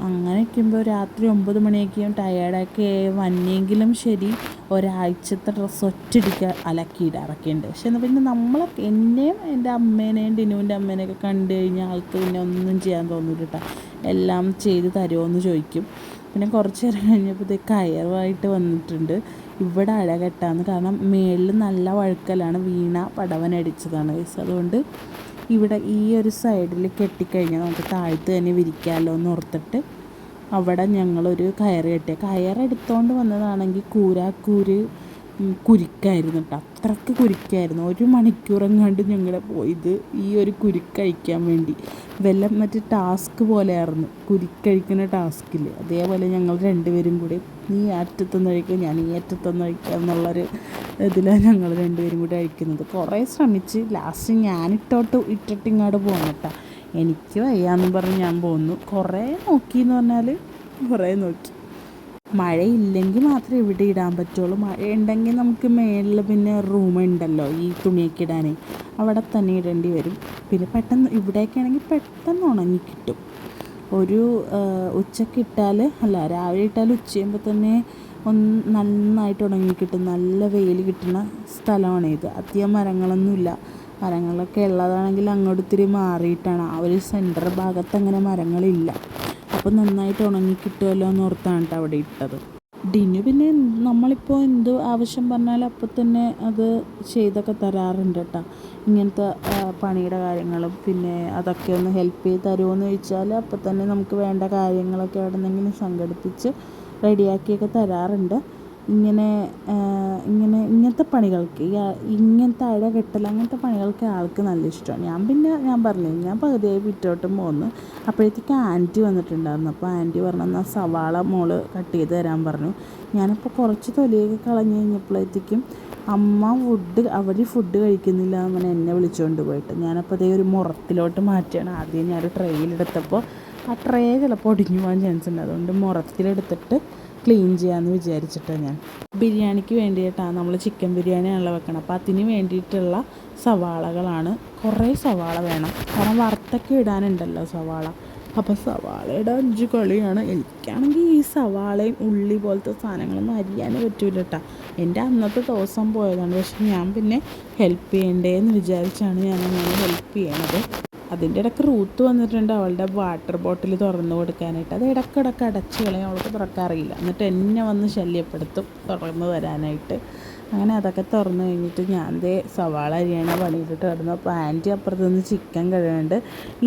[SPEAKER 1] അങ്ങനെ നിൽക്കുമ്പോൾ രാത്രി 9 മണിയൊക്കെയും ടയേർഡൊക്കെ വന്നെങ്കിലും ശരി ഒരാഴ്ചത്തെ ഡ്രസ്സ് ഒറ്റയടിക്ക് അലക്കിയിടാറൊക്കെ ഉണ്ട്. പക്ഷെ എന്നാൽ പിന്നെ നമ്മളൊക്കെ എന്നെയും എൻ്റെ അമ്മേനെയും ഡിനുവിൻ്റെ അമ്മേനെയൊക്കെ കണ്ടു കഴിഞ്ഞാൽ ആൾക്ക് പിന്നെ ഒന്നും ചെയ്യാൻ തോന്നില്ല കേട്ടോ. എല്ലാം ചെയ്ത് തരുമോ എന്ന് ചോദിക്കും. പിന്നെ കുറച്ച് നേരം കഴിഞ്ഞപ്പോഴത്തേക്ക് കയറുമായിട്ട് വന്നിട്ടുണ്ട്. ഇവിടെ അഴ കെട്ടാന്ന്, കാരണം മേളിൽ നല്ല വഴുക്കലാണ്, വീണ പടവനടിച്ചതാണ്. അതുകൊണ്ട് ഇവിടെ ഈ ഒരു സൈഡിൽ കെട്ടിക്കഴിഞ്ഞാൽ നമുക്ക് താഴത്ത് തന്നെ വിരിക്കാമല്ലോ എന്ന് ഓർത്തിട്ട് അവിടെ ഞങ്ങളൊരു കയറ് കെട്ടിയ, കയറെടുത്തോണ്ട് വന്നതാണെങ്കിൽ കൂരാക്കൂര് കുരുക്കായിരുന്നു കേട്ടോ. അത്രയ്ക്ക് കുരുക്കായിരുന്നു. 1 മണിക്കൂറെങ്ങാണ്ട് ഞങ്ങൾ പോയത് ഈ ഒരു കുരുക്കഴിക്കാൻ വേണ്ടി. മറ്റേ ടാസ്ക് പോലെയായിരുന്നു, കുരുക്കഴിക്കുന്ന ടാസ്കിൽ. അതേപോലെ ഞങ്ങൾ 2 പേരും കൂടി നീ അറ്റത്തൊന്ന് കഴിക്കുക, ഞാൻ ഈ അറ്റത്തൊന്ന് കഴിക്കുക എന്നുള്ളൊരു ഇതിലാണ് ഞങ്ങൾ 2 പേരും കൂടി കഴിക്കുന്നത്. കുറേ ശ്രമിച്ച് ലാസ്റ്റ് ഇട്ടിട്ട് ഇങ്ങോട്ട് പോകണം കേട്ടോ. എനിക്ക് വയ്യാന്ന് പറഞ്ഞ് ഞാൻ പോന്നു. കുറേ നോക്കിയെന്ന് പറഞ്ഞാൽ കുറേ നോക്കി. മഴയില്ലെങ്കിൽ മാത്രമേ ഇവിടെ ഇടാൻ പറ്റുള്ളൂ. മഴയുണ്ടെങ്കിൽ നമുക്ക് മേളിൽ പിന്നെ റൂമുണ്ടല്ലോ ഈ തുണിയൊക്കെ ഇടാൻ, അവിടെ തന്നെ ഇടേണ്ടി വരും. പിന്നെ പെട്ടെന്ന് ഇവിടെയൊക്കെ ആണെങ്കിൽ പെട്ടെന്ന് ഉണങ്ങി കിട്ടും. ഒരു ഉച്ചയ്ക്ക് ഇട്ടാൽ രാവിലെ ഇട്ടാൽ ഉച്ചയാകുമ്പോൾ തന്നെ നന്നായിട്ട് ഉണങ്ങി കിട്ടും. നല്ല വെയിൽ കിട്ടുന്ന സ്ഥലമാണ് ഇത്. അധികം മരങ്ങളൊന്നുമില്ല. മരങ്ങളൊക്കെ ഉള്ളതാണെങ്കിൽ അങ്ങോട്ട് ഇത്തിരി മാറിയിട്ടാണ്. ആ ഒരു സെൻറ്റർ ഭാഗത്ത് അങ്ങനെ മരങ്ങളില്ല. അപ്പോൾ നന്നായിട്ട് ഉണങ്ങി കിട്ടുമല്ലോ എന്ന് ഓർത്താണ് കേട്ടോ അവിടെ ഇട്ടത്. ഡിനു പിന്നെ നമ്മളിപ്പോൾ എന്ത് ആവശ്യം പറഞ്ഞാലും അപ്പോൾ തന്നെ അത് ചെയ്തൊക്കെ തരാറുണ്ട് കേട്ടോ. ഇങ്ങനത്തെ പണിയുടെ കാര്യങ്ങളും പിന്നെ അതൊക്കെ ഒന്ന് ഹെൽപ്പ് ചെയ്ത് തരുമോ എന്ന് ചോദിച്ചാൽ അപ്പോൾ തന്നെ നമുക്ക് വേണ്ട കാര്യങ്ങളൊക്കെ അവിടെ നിന്നെങ്കിലും സംഘടിപ്പിച്ച് റെഡിയാക്കിയൊക്കെ തരാറുണ്ട്. ഇങ്ങനത്തെ പണികൾക്ക് ഇങ്ങനത്തെ അഴ കെട്ടൽ അങ്ങനത്തെ പണികൾക്ക് ആൾക്ക് നല്ല ഇഷ്ടമാണ്. ഞാൻ പറഞ്ഞില്ലേ, ഞാൻ പകുതിയായി പിറ്റോട്ടും പോന്ന്. അപ്പോഴത്തേക്ക് ആൻറ്റി വന്നിട്ടുണ്ടായിരുന്നു. അപ്പോൾ ആൻറ്റി പറഞ്ഞു എന്നാൽ സവാള മോള് കട്ട് ചെയ്ത് തരാൻ പറഞ്ഞു. ഞാനപ്പോൾ കുറച്ച് തൊലിയൊക്കെ കളഞ്ഞ് കഴിഞ്ഞപ്പോഴത്തേക്കും അമ്മ അവർ ഫുഡ് കഴിക്കുന്നില്ല എന്ന് പറഞ്ഞ് എന്നെ വിളിച്ചുകൊണ്ട് പോയിട്ട്, ഞാനപ്പോൾ അതേ ഒരു മുറത്തിലോട്ട് മാറ്റുകയാണ്. ആദ്യം ഞാനൊരു ട്രേയിലെടുത്തപ്പോൾ ആ ട്രേ ചിലപ്പോൾ ഒടിഞ്ഞു പോകാൻ ചാൻസ് ഉണ്ട്. അതുകൊണ്ട് മുറത്തിലെടുത്തിട്ട് ക്ലീൻ ചെയ്യാമെന്ന് വിചാരിച്ചിട്ടാണ് ഞാൻ. ബിരിയാണിക്ക് വേണ്ടിയിട്ടാണ് നമ്മൾ ചിക്കൻ ബിരിയാണിയാണല്ലോ വെക്കണം. അപ്പോൾ അതിന് വേണ്ടിയിട്ടുള്ള സവാളകളാണ്. കുറേ സവാള വേണം, കാരണം വറുത്തൊക്കെ ഇടാനുണ്ടല്ലോ സവാള. അപ്പോൾ സവാളയുടെ 5 കളിയാണ്. എനിക്കാണെങ്കിൽ ഈ സവാളയും ഉള്ളി പോലത്തെ സാധനങ്ങളൊന്നും അരിയാൻ പറ്റൂല കേട്ടോ. എൻ്റെ അന്നത്തെ ദിവസം പോയതാണ്. പക്ഷെ ഞാൻ പിന്നെ ഹെൽപ്പ് ചെയ്യണ്ടേന്ന് വിചാരിച്ചാണ് ഞാനങ്ങനെ ഹെൽപ്പ് ചെയ്യണത്. അതിൻ്റെ ഇടയ്ക്ക് റൂത്ത് വന്നിട്ടുണ്ട് അവളുടെ വാട്ടർ ബോട്ടിൽ തുറന്നു കൊടുക്കാനായിട്ട്. അത് ഇടയ്ക്കിടയ്ക്ക് അടച്ച് കളയും, അവൾക്ക് തുറക്കാറില്ല. എന്നിട്ട് എന്നെ വന്ന് ശല്യപ്പെടുത്തും തുറന്നു തരാനായിട്ട്. അങ്ങനെ അതൊക്കെ തുറന്നു കഴിഞ്ഞിട്ട് ഞാൻ സവാള അരിയണ പണിയിട്ടിട്ട് കിടന്നു. അപ്പോൾ ആൻറ്റി അപ്പുറത്ത് നിന്ന് ചിക്കൻ കഴുകുന്നുണ്ട്.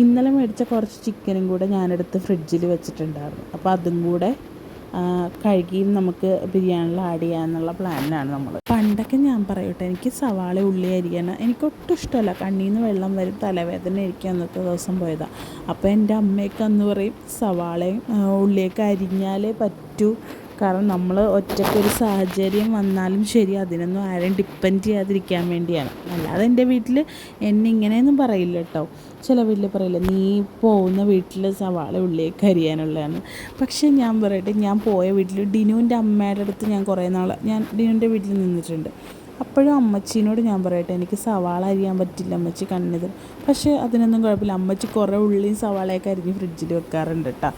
[SPEAKER 1] ഇന്നലെ മേടിച്ച കുറച്ച് ചിക്കനും കൂടെ ഞാനെടുത്ത് ഫ്രിഡ്ജിൽ വെച്ചിട്ടുണ്ടായിരുന്നു. അപ്പോൾ അതും കൂടെ കഴുകിയും നമുക്ക് ബിരിയാണിയിൽ ആഡ് ചെയ്യാമെന്നുള്ള പ്ലാനിലാണ് നമ്മൾ. പണ്ടൊക്കെ ഞാൻ പറയട്ടെ, എനിക്ക് സവാള ഉള്ളി അരിയാൻ എനിക്കൊട്ടും ഇഷ്ടമല്ല. കണ്ണിൽ നിന്ന് വെള്ളം വരും, തലവേദന എനിക്ക് അന്നത്തെ ദിവസം പോയതാണ്. അപ്പോൾ എൻ്റെ അമ്മയൊക്കെ അന്ന് പറയും സവാളയും ഉള്ളിയൊക്കെ അരിഞ്ഞാലേ പറ്റൂ. കാരണം നമ്മൾ ഒറ്റയ്ക്കൊരു സാഹചര്യം വന്നാലും ശരി അതിനൊന്നും ആരെയും ഡിപ്പെൻഡ് ചെയ്യാതിരിക്കാൻ വേണ്ടിയാണ്. അല്ലാതെ എൻ്റെ വീട്ടിൽ എന്നെ ഇങ്ങനെയൊന്നും പറയില്ല കേട്ടോ. ചില വീട്ടിൽ പറയില്ല നീ പോകുന്ന വീട്ടിൽ സവാള ഉള്ളിയൊക്കെ അരിയാനുള്ളതാണ്. പക്ഷേ ഞാൻ പറയട്ടെ, ഞാൻ പോയ വീട്ടിൽ ഡിനുവിൻ്റെ അമ്മയുടെ അടുത്ത് ഞാൻ കുറേ നാൾ ഞാൻ ഡിനുവിൻ്റെ വീട്ടിൽ നിന്നിട്ടുണ്ട്. അപ്പോഴും അമ്മച്ചീനോട് ഞാൻ പറയട്ടെ, എനിക്ക് സവാള അരിയാൻ പറ്റില്ല, അമ്മച്ചി കണ്ണിത്. പക്ഷേ അതിനൊന്നും കുഴപ്പമില്ല, അമ്മച്ചി കുറേ ഉള്ളിയും സവാളയൊക്കെ അരിഞ്ഞ് ഫ്രിഡ്ജിൽ വെക്കാറുണ്ട് കേട്ടോ.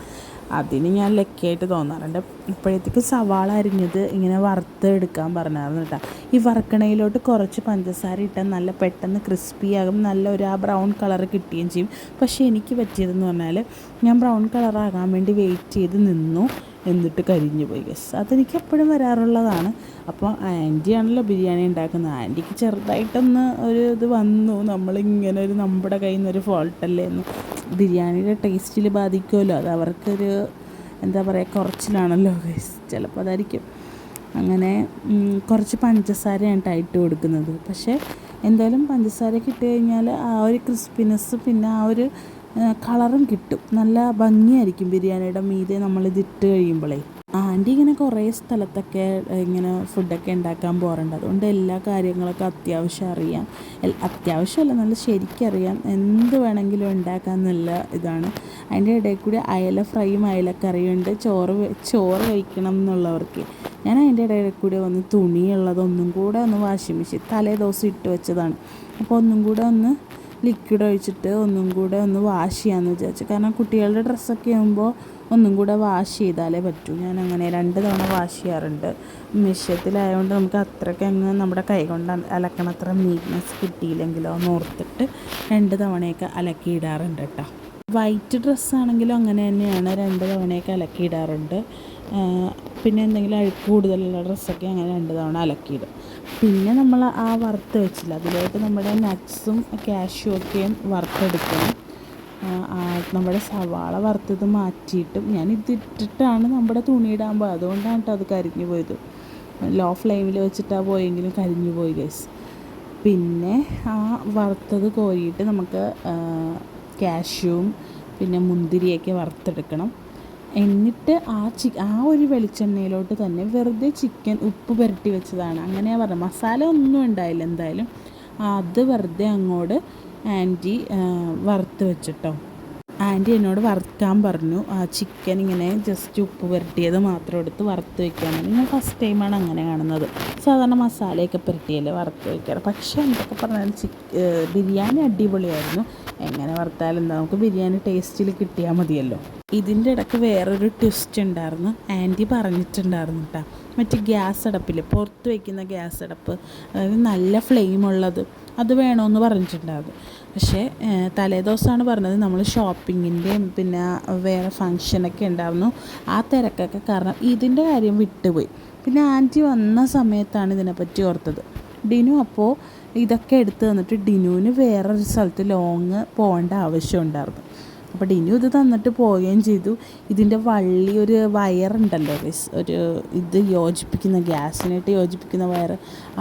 [SPEAKER 1] അതിന് ഞാൻ ലക്കിയായിട്ട് തോന്നാറുണ്ട്. ഇപ്പോഴത്തേക്ക് സവാള അരിഞ്ഞത് ഇങ്ങനെ വറുത്ത് എടുക്കാൻ പറഞ്ഞായിരുന്നു കേട്ടോ. ഈ വറുക്കണയിലോട്ട് കുറച്ച് പഞ്ചസാര ഇട്ടാൽ നല്ല പെട്ടെന്ന് ക്രിസ്പിയാകും, നല്ല ആ ബ്രൗൺ കളർ കിട്ടുകയും ചെയ്യും. പക്ഷേ എനിക്ക് പറ്റിയതെന്ന് പറഞ്ഞാൽ ഞാൻ ബ്രൗൺ കളറാകാൻ വേണ്ടി വെയിറ്റ് ചെയ്ത് നിന്നു, എന്നിട്ട് കരിഞ്ഞു പോയി. അതെനിക്ക് എപ്പോഴും വരാറുള്ളതാണ്. അപ്പോൾ ആൻറ്റിയാണല്ലോ ബിരിയാണി ഉണ്ടാക്കുന്നത്. ആൻറ്റിക്ക് ചെറുതായിട്ടൊന്ന് ഒരു ഇത് വന്നു, നമ്മളിങ്ങനെ നമ്മുടെ കയ്യിൽ നിന്നൊരു ഫോൾട്ടല്ലേ എന്ന്. ബിരിയാണിയുടെ ടേസ്റ്റിൽ ബാധിക്കുമല്ലോ, അത് അവർക്കൊരു എന്താ പറയുക കുറച്ചിലാണല്ലോ ഗൈസ്, ചിലപ്പോൾ അതായിരിക്കും. അങ്ങനെ കുറച്ച് പഞ്ചസാരയാണ് ഇട്ട് കൊടുക്കുന്നത്. പക്ഷേ എന്തായാലും പഞ്ചസാരയൊക്കെ ഇട്ട് കഴിഞ്ഞാൽ ആ ഒരു ക്രിസ്പിനെസ് പിന്നെ ആ ഒരു കളറും കിട്ടും, നല്ല ഭംഗിയായിരിക്കും ബിരിയാണിയുടെ മീതെ നമ്മളിതിട്ട് കഴിയുമ്പോഴേ. ആൻറ്റി ഇങ്ങനെ കുറേ സ്ഥലത്തൊക്കെ ഇങ്ങനെ ഫുഡൊക്കെ ഉണ്ടാക്കാൻ പോകാറുണ്ട്, അതുകൊണ്ട് എല്ലാ കാര്യങ്ങളൊക്കെ അത്യാവശ്യം അറിയാം. അത്യാവശ്യമല്ല, നല്ല ശരിക്കറിയാം, എന്ത് വേണമെങ്കിലും ഉണ്ടാക്കാൻ നല്ല ഇതാണ്. അതിൻ്റെ ഇടയിൽ കൂടി അയല ഫ്രൈയും അയലക്കറിയുണ്ട്. ചോറ് കഴിക്കണം എന്നുള്ളവർക്ക് ഞാൻ അതിൻ്റെ ഇടയിൽ കൂടി വന്ന് തുണിയുള്ളതൊന്നും കൂടെ ഒന്ന് വാഷിംഗ് മെഷീൻ തലേ ദിവസം ഇട്ട് വെച്ചതാണ്, അപ്പോൾ ഒന്നും കൂടെ ഒന്ന് ലിക്വിഡ് ഒഴിച്ചിട്ട് ഒന്നും കൂടെ ഒന്ന് വാഷ് ചെയ്യാമെന്ന് വിചാരിച്ചു. കാരണം കുട്ടികളുടെ ഡ്രസ്സൊക്കെ ആകുമ്പോൾ ഒന്നും കൂടെ വാഷ് ചെയ്താലേ പറ്റൂ. ഞാൻ അങ്ങനെ 2 തവണ വാഷ് ചെയ്യാറുണ്ട്. മെഷീനത്തിലായതുകൊണ്ട് നമുക്ക് അത്രയ്ക്ക് അങ്ങ് നമ്മുടെ കൈ കൊണ്ട് അലക്കണത്ര നീറ്റ്നെസ് കിട്ടിയില്ലെങ്കിലോ എന്ന് ഓർത്തിട്ട് 2 തവണയൊക്കെ അലക്കിയിടാറുണ്ട് കേട്ടോ. വൈറ്റ് ഡ്രസ്സാണെങ്കിലും അങ്ങനെ തന്നെയാണ്, 2 തവണയൊക്കെ അലക്കിയിടാറുണ്ട്. പിന്നെ എന്തെങ്കിലും അഴുക്ക് കൂടുതലുള്ള ഡ്രസ്സൊക്കെ അങ്ങനെ 2 തവണ അലക്കിയിടും. പിന്നെ നമ്മൾ ആ വറുത്ത് വെച്ചില്ല, അതിലേക്ക് നമ്മുടെ നട്ട്സും കാഷ്യൂ ഒക്കെയും വറുത്തെടുക്കണം. നമ്മുടെ സവാള വറുത്തത് മാറ്റിയിട്ടും ഞാൻ ഇതിട്ടിട്ടാണ് നമ്മുടെ തുണിയിടാൻ പോയത്, അതുകൊണ്ടാണ് കേട്ടോ അത് കരിഞ്ഞു പോയത്. ലോ ഫ്ലെയിമിൽ വെച്ചിട്ടാണ് പോയെങ്കിലും കരിഞ്ഞു പോയി ഗൈസ്. പിന്നെ ആ വറുത്തത് കോരിയിട്ട് നമുക്ക് കാഷ്യൂവും പിന്നെ മുന്തിരിയൊക്കെ വറുത്തെടുക്കണം. എന്നിട്ട് ആ ഒരു വെളിച്ചെണ്ണയിലോട്ട് തന്നെ വെറുതെ ചിക്കൻ ഉപ്പ് പുരട്ടി വെച്ചതാണ്, അങ്ങനെയാണ് പറഞ്ഞത്. മസാല ഒന്നും ഉണ്ടായില്ല എന്തായാലും. അത് വെറുതെ അങ്ങോട്ട് ആൻറ്റി വറുത്ത് വെച്ചിട്ടോ. ആൻറ്റി എന്നോട് വറുക്കാൻ പറഞ്ഞു. ചിക്കൻ ഇങ്ങനെ ജസ്റ്റ് ഉപ്പ് പുരട്ടിയത് മാത്രം എടുത്ത് വറുത്ത് വയ്ക്കാൻ വേണ്ടി. ഞാൻ ഫസ്റ്റ് ടൈമാണ് അങ്ങനെ കാണുന്നത്. സാധാരണ മസാലയൊക്കെ പുരട്ടിയല്ലേ വറുത്ത് വയ്ക്കാറ്. പക്ഷേ എന്തൊക്കെ പറഞ്ഞാലും ബിരിയാണി അടിപൊളിയായിരുന്നു. എങ്ങനെ വറുത്താലും എന്താ, നമുക്ക് ബിരിയാണി ടേസ്റ്റിൽ കിട്ടിയാൽ മതിയല്ലോ. ഇതിൻ്റെ ഇടയ്ക്ക് വേറൊരു ട്വിസ്റ്റ് ഉണ്ടായിരുന്നു. ആൻറ്റി പറഞ്ഞിട്ടുണ്ടായിരുന്നു കേട്ടോ, മറ്റേ ഗ്യാസ് അടുപ്പിൽ പുറത്ത് വയ്ക്കുന്ന ഗ്യാസ് അടുപ്പ്, അതായത് നല്ല ഫ്ലെയിമുള്ളത്, അത് വേണമെന്ന് പറഞ്ഞിട്ടുണ്ടായിരുന്നു. പക്ഷേ തലേദിവസമാണ് പറഞ്ഞത്. നമ്മൾ ഷോപ്പിങ്ങിൻ്റെയും പിന്നെ വേറെ ഫങ്ഷനൊക്കെ ഉണ്ടായിരുന്നു, ആ തിരക്കൊക്കെ കാരണം ഇതിൻ്റെ കാര്യം വിട്ടുപോയി. പിന്നെ ആൻറ്റി വന്ന സമയത്താണ് ഇതിനെപ്പറ്റി ഓർത്തത്. ഡിനു അപ്പോൾ ഇതൊക്കെ എടുത്ത് തന്നിട്ട് ഡിനുവിന് വേറൊരു സ്ഥലത്ത് ലോങ് പോകേണ്ട ആവശ്യമുണ്ടായിരുന്നു. അപ്പോൾ ഡിനു ഇത് തന്നിട്ട് പോവുകയും ചെയ്തു. ഇതിൻ്റെ വള്ളി ഒരു വയറുണ്ടല്ലോ ഒരു ഇത് യോജിപ്പിക്കുന്ന, ഗ്യാസിനായിട്ട് യോജിപ്പിക്കുന്ന വയർ,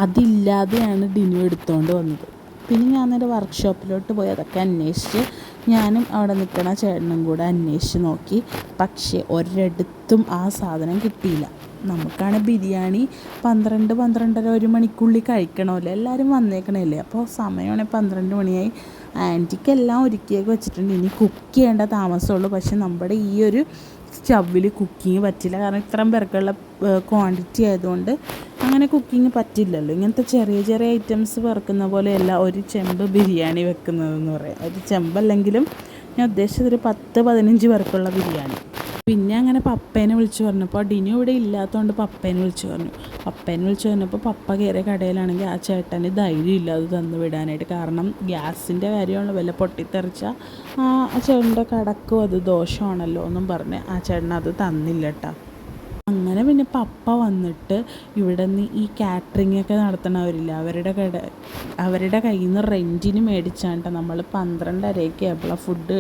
[SPEAKER 1] അതില്ലാതെയാണ് ഡിനു എടുത്തുകൊണ്ട് വന്നത്. പിന്നെ ഞാൻ നേരെ വർക്ക്ഷോപ്പിലോട്ട് പോയി അതൊക്കെ അന്വേഷിച്ച് ഞാനും അവിടെ നിൽക്കണ ചേട്ടനും കൂടെ അന്വേഷിച്ച് നോക്കി. പക്ഷേ ഒരിടത്തും ആ സാധനം കിട്ടിയില്ല. നമുക്കാണ് ബിരിയാണി 12-12:30 1 മണിക്കുള്ളിൽ കഴിക്കണമല്ലോ, എല്ലാവരും വന്നേക്കണമല്ലേ. അപ്പോൾ സമയമാണെങ്കിൽ 12 മണിയായി. ആൻറ്റിക്കെല്ലാം ഒരുക്കിയൊക്കെ വെച്ചിട്ടുണ്ട്, ഇനി കുക്ക് ചെയ്യേണ്ട താമസമുള്ളൂ. പക്ഷെ നമ്മുടെ ഈ ഒരു സ്റ്റവിൽ കുക്കിങ് പറ്റില്ല, കാരണം ഇത്രയും പേർക്കുള്ള ക്വാണ്ടിറ്റി ആയതുകൊണ്ട് അങ്ങനെ കുക്കിങ് പറ്റില്ലല്ലോ. ഇങ്ങനത്തെ ചെറിയ ചെറിയ ഐറ്റംസ് വറുക്കുന്ന പോലെയല്ല ഒരു ചെമ്പ് ബിരിയാണി വെക്കുന്നതെന്ന് പറയാം. ഒരു ചെമ്പല്ലെങ്കിലും ഞാൻ ഉദ്ദേശിച്ചത് ഒരു 10-15 പേർക്കുള്ള ബിരിയാണി. പിന്നെ അങ്ങനെ പപ്പേനെ വിളിച്ച് പറഞ്ഞപ്പോൾ ഡിനു ഇവിടെ ഇല്ലാത്തതുകൊണ്ട് പപ്പേനെ വിളിച്ച് പറഞ്ഞപ്പോൾ പപ്പ കയറിയ കടയിലാണെങ്കിൽ ആ ചേട്ടന് ധൈര്യമില്ല അത് തന്നു വിടാനായിട്ട്. കാരണം ഗ്യാസിൻ്റെ കാര്യമാണ്, വല്ല പൊട്ടിത്തെറിച്ചാൽ ആ ചേട്ടൻ്റെ കടക്കും അത് ദോഷമാണല്ലോ എന്നും പറഞ്ഞ് ആ ചേട്ടൻ അത് തന്നില്ല കേട്ടോ. അങ്ങനെ പിന്നെ പപ്പ വന്നിട്ട് ഇവിടെ നിന്ന് ഈ കാറ്ററിങ്ങൊക്കെ നടത്തണവരില്ല, അവരുടെ കയ്യിൽ നിന്ന് റെൻറ്റിന് മേടിച്ചാണ്ട് നമ്മൾ 12:30 ആയപ്പോഴാണ് ഫുഡ്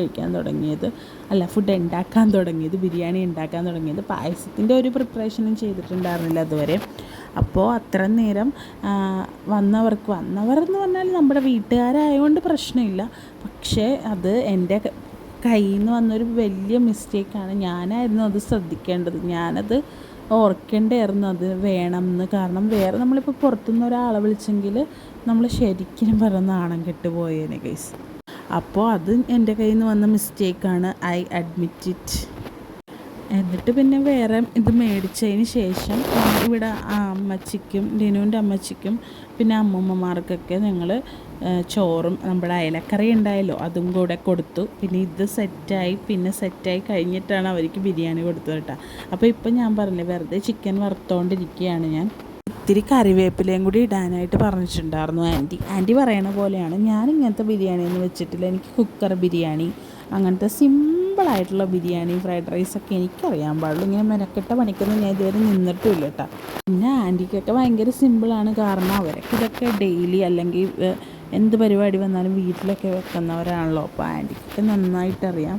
[SPEAKER 1] ഉണ്ടാക്കാൻ തുടങ്ങിയത്, ബിരിയാണി ഉണ്ടാക്കാൻ തുടങ്ങിയത്. പായസത്തിൻ്റെ ഒരു പ്രിപ്പറേഷനും ചെയ്തിട്ടുണ്ടായിരുന്നില്ല അതുവരെ. അപ്പോൾ അത്ര നേരം വന്നവരെന്ന് പറഞ്ഞാൽ നമ്മുടെ വീട്ടുകാരായതുകൊണ്ട് പ്രശ്നമില്ല. പക്ഷേ അത് എൻ്റെ കയ്യിൽ നിന്ന് വന്നൊരു വലിയ മിസ്റ്റേക്കാണ്. ഞാനായിരുന്നു അത് ശ്രദ്ധിക്കേണ്ടത്, ഞാനത് ഓർക്കേണ്ടായിരുന്നു അത് വേണമെന്ന്. കാരണം വേറെ നമ്മളിപ്പോൾ പുറത്തുനിന്ന് ഒരാളെ വിളിച്ചെങ്കിൽ നമ്മൾ ശരിക്കും പറഞ്ഞ നാണം കെട്ട് പോയേനെ ഗൈസ്. അപ്പോൾ അത് എൻ്റെ കയ്യിൽ നിന്ന് വന്ന മിസ്റ്റേക്കാണ്, ഐ അഡ്മിറ്റ് ഇറ്റ്. എന്നിട്ട് പിന്നെ വേറെ ഇത് മേടിച്ചതിന് ശേഷം ഇവിടെ അമ്മച്ചിക്കും ഡിനുവിൻ്റെ അമ്മച്ചിക്കും പിന്നെ അമ്മൂമ്മമാർക്കൊക്കെ ഞങ്ങൾ ചോറും നമ്മുടെ അയലക്കറി ഉണ്ടായല്ലോ അതും കൂടെ കൊടുത്തു. പിന്നെ ഇത് സെറ്റായി കഴിഞ്ഞിട്ടാണ് അവർക്ക് ബിരിയാണി കൊടുത്തത് കേട്ടോ. അപ്പോൾ ഇപ്പം ഞാൻ പറഞ്ഞില്ലേ, വെറുതെ ചിക്കൻ വറുത്തുകൊണ്ടിരിക്കുകയാണ് ഞാൻ. ഇത്തിരി കറിവേപ്പിലയും കൂടി ഇടാനായിട്ട് പറഞ്ഞിട്ടുണ്ടായിരുന്നു ആൻറ്റി പറയണ പോലെയാണ്. ഞാൻ ഇങ്ങനത്തെ ബിരിയാണിയൊന്നും വെച്ചിട്ടില്ല. എനിക്ക് കുക്കർ ബിരിയാണി അങ്ങനത്തെ സിമ്പിളായിട്ടുള്ള ബിരിയാണി ഫ്രൈഡ് റൈസൊക്കെ എനിക്കറിയാൻ പാടുള്ളൂ. ഇങ്ങനെ മെനക്കെട്ട പണിക്കൊന്നും ഞാൻ ഇതുവരെ നിന്നിട്ടുമില്ല കേട്ടോ. പിന്നെ ആൻറ്റിക്കൊക്കെ ഭയങ്കര സിമ്പിളാണ്, കാരണം അവരൊക്കെ ഇതൊക്കെ ഡെയിലി അല്ലെങ്കിൽ എന്ത് പരിപാടി വന്നാലും വീട്ടിലൊക്കെ വെക്കുന്നവരാണല്ലോ. അപ്പോൾ ആൻറ്റിക്കൊക്കെ നന്നായിട്ടറിയാം.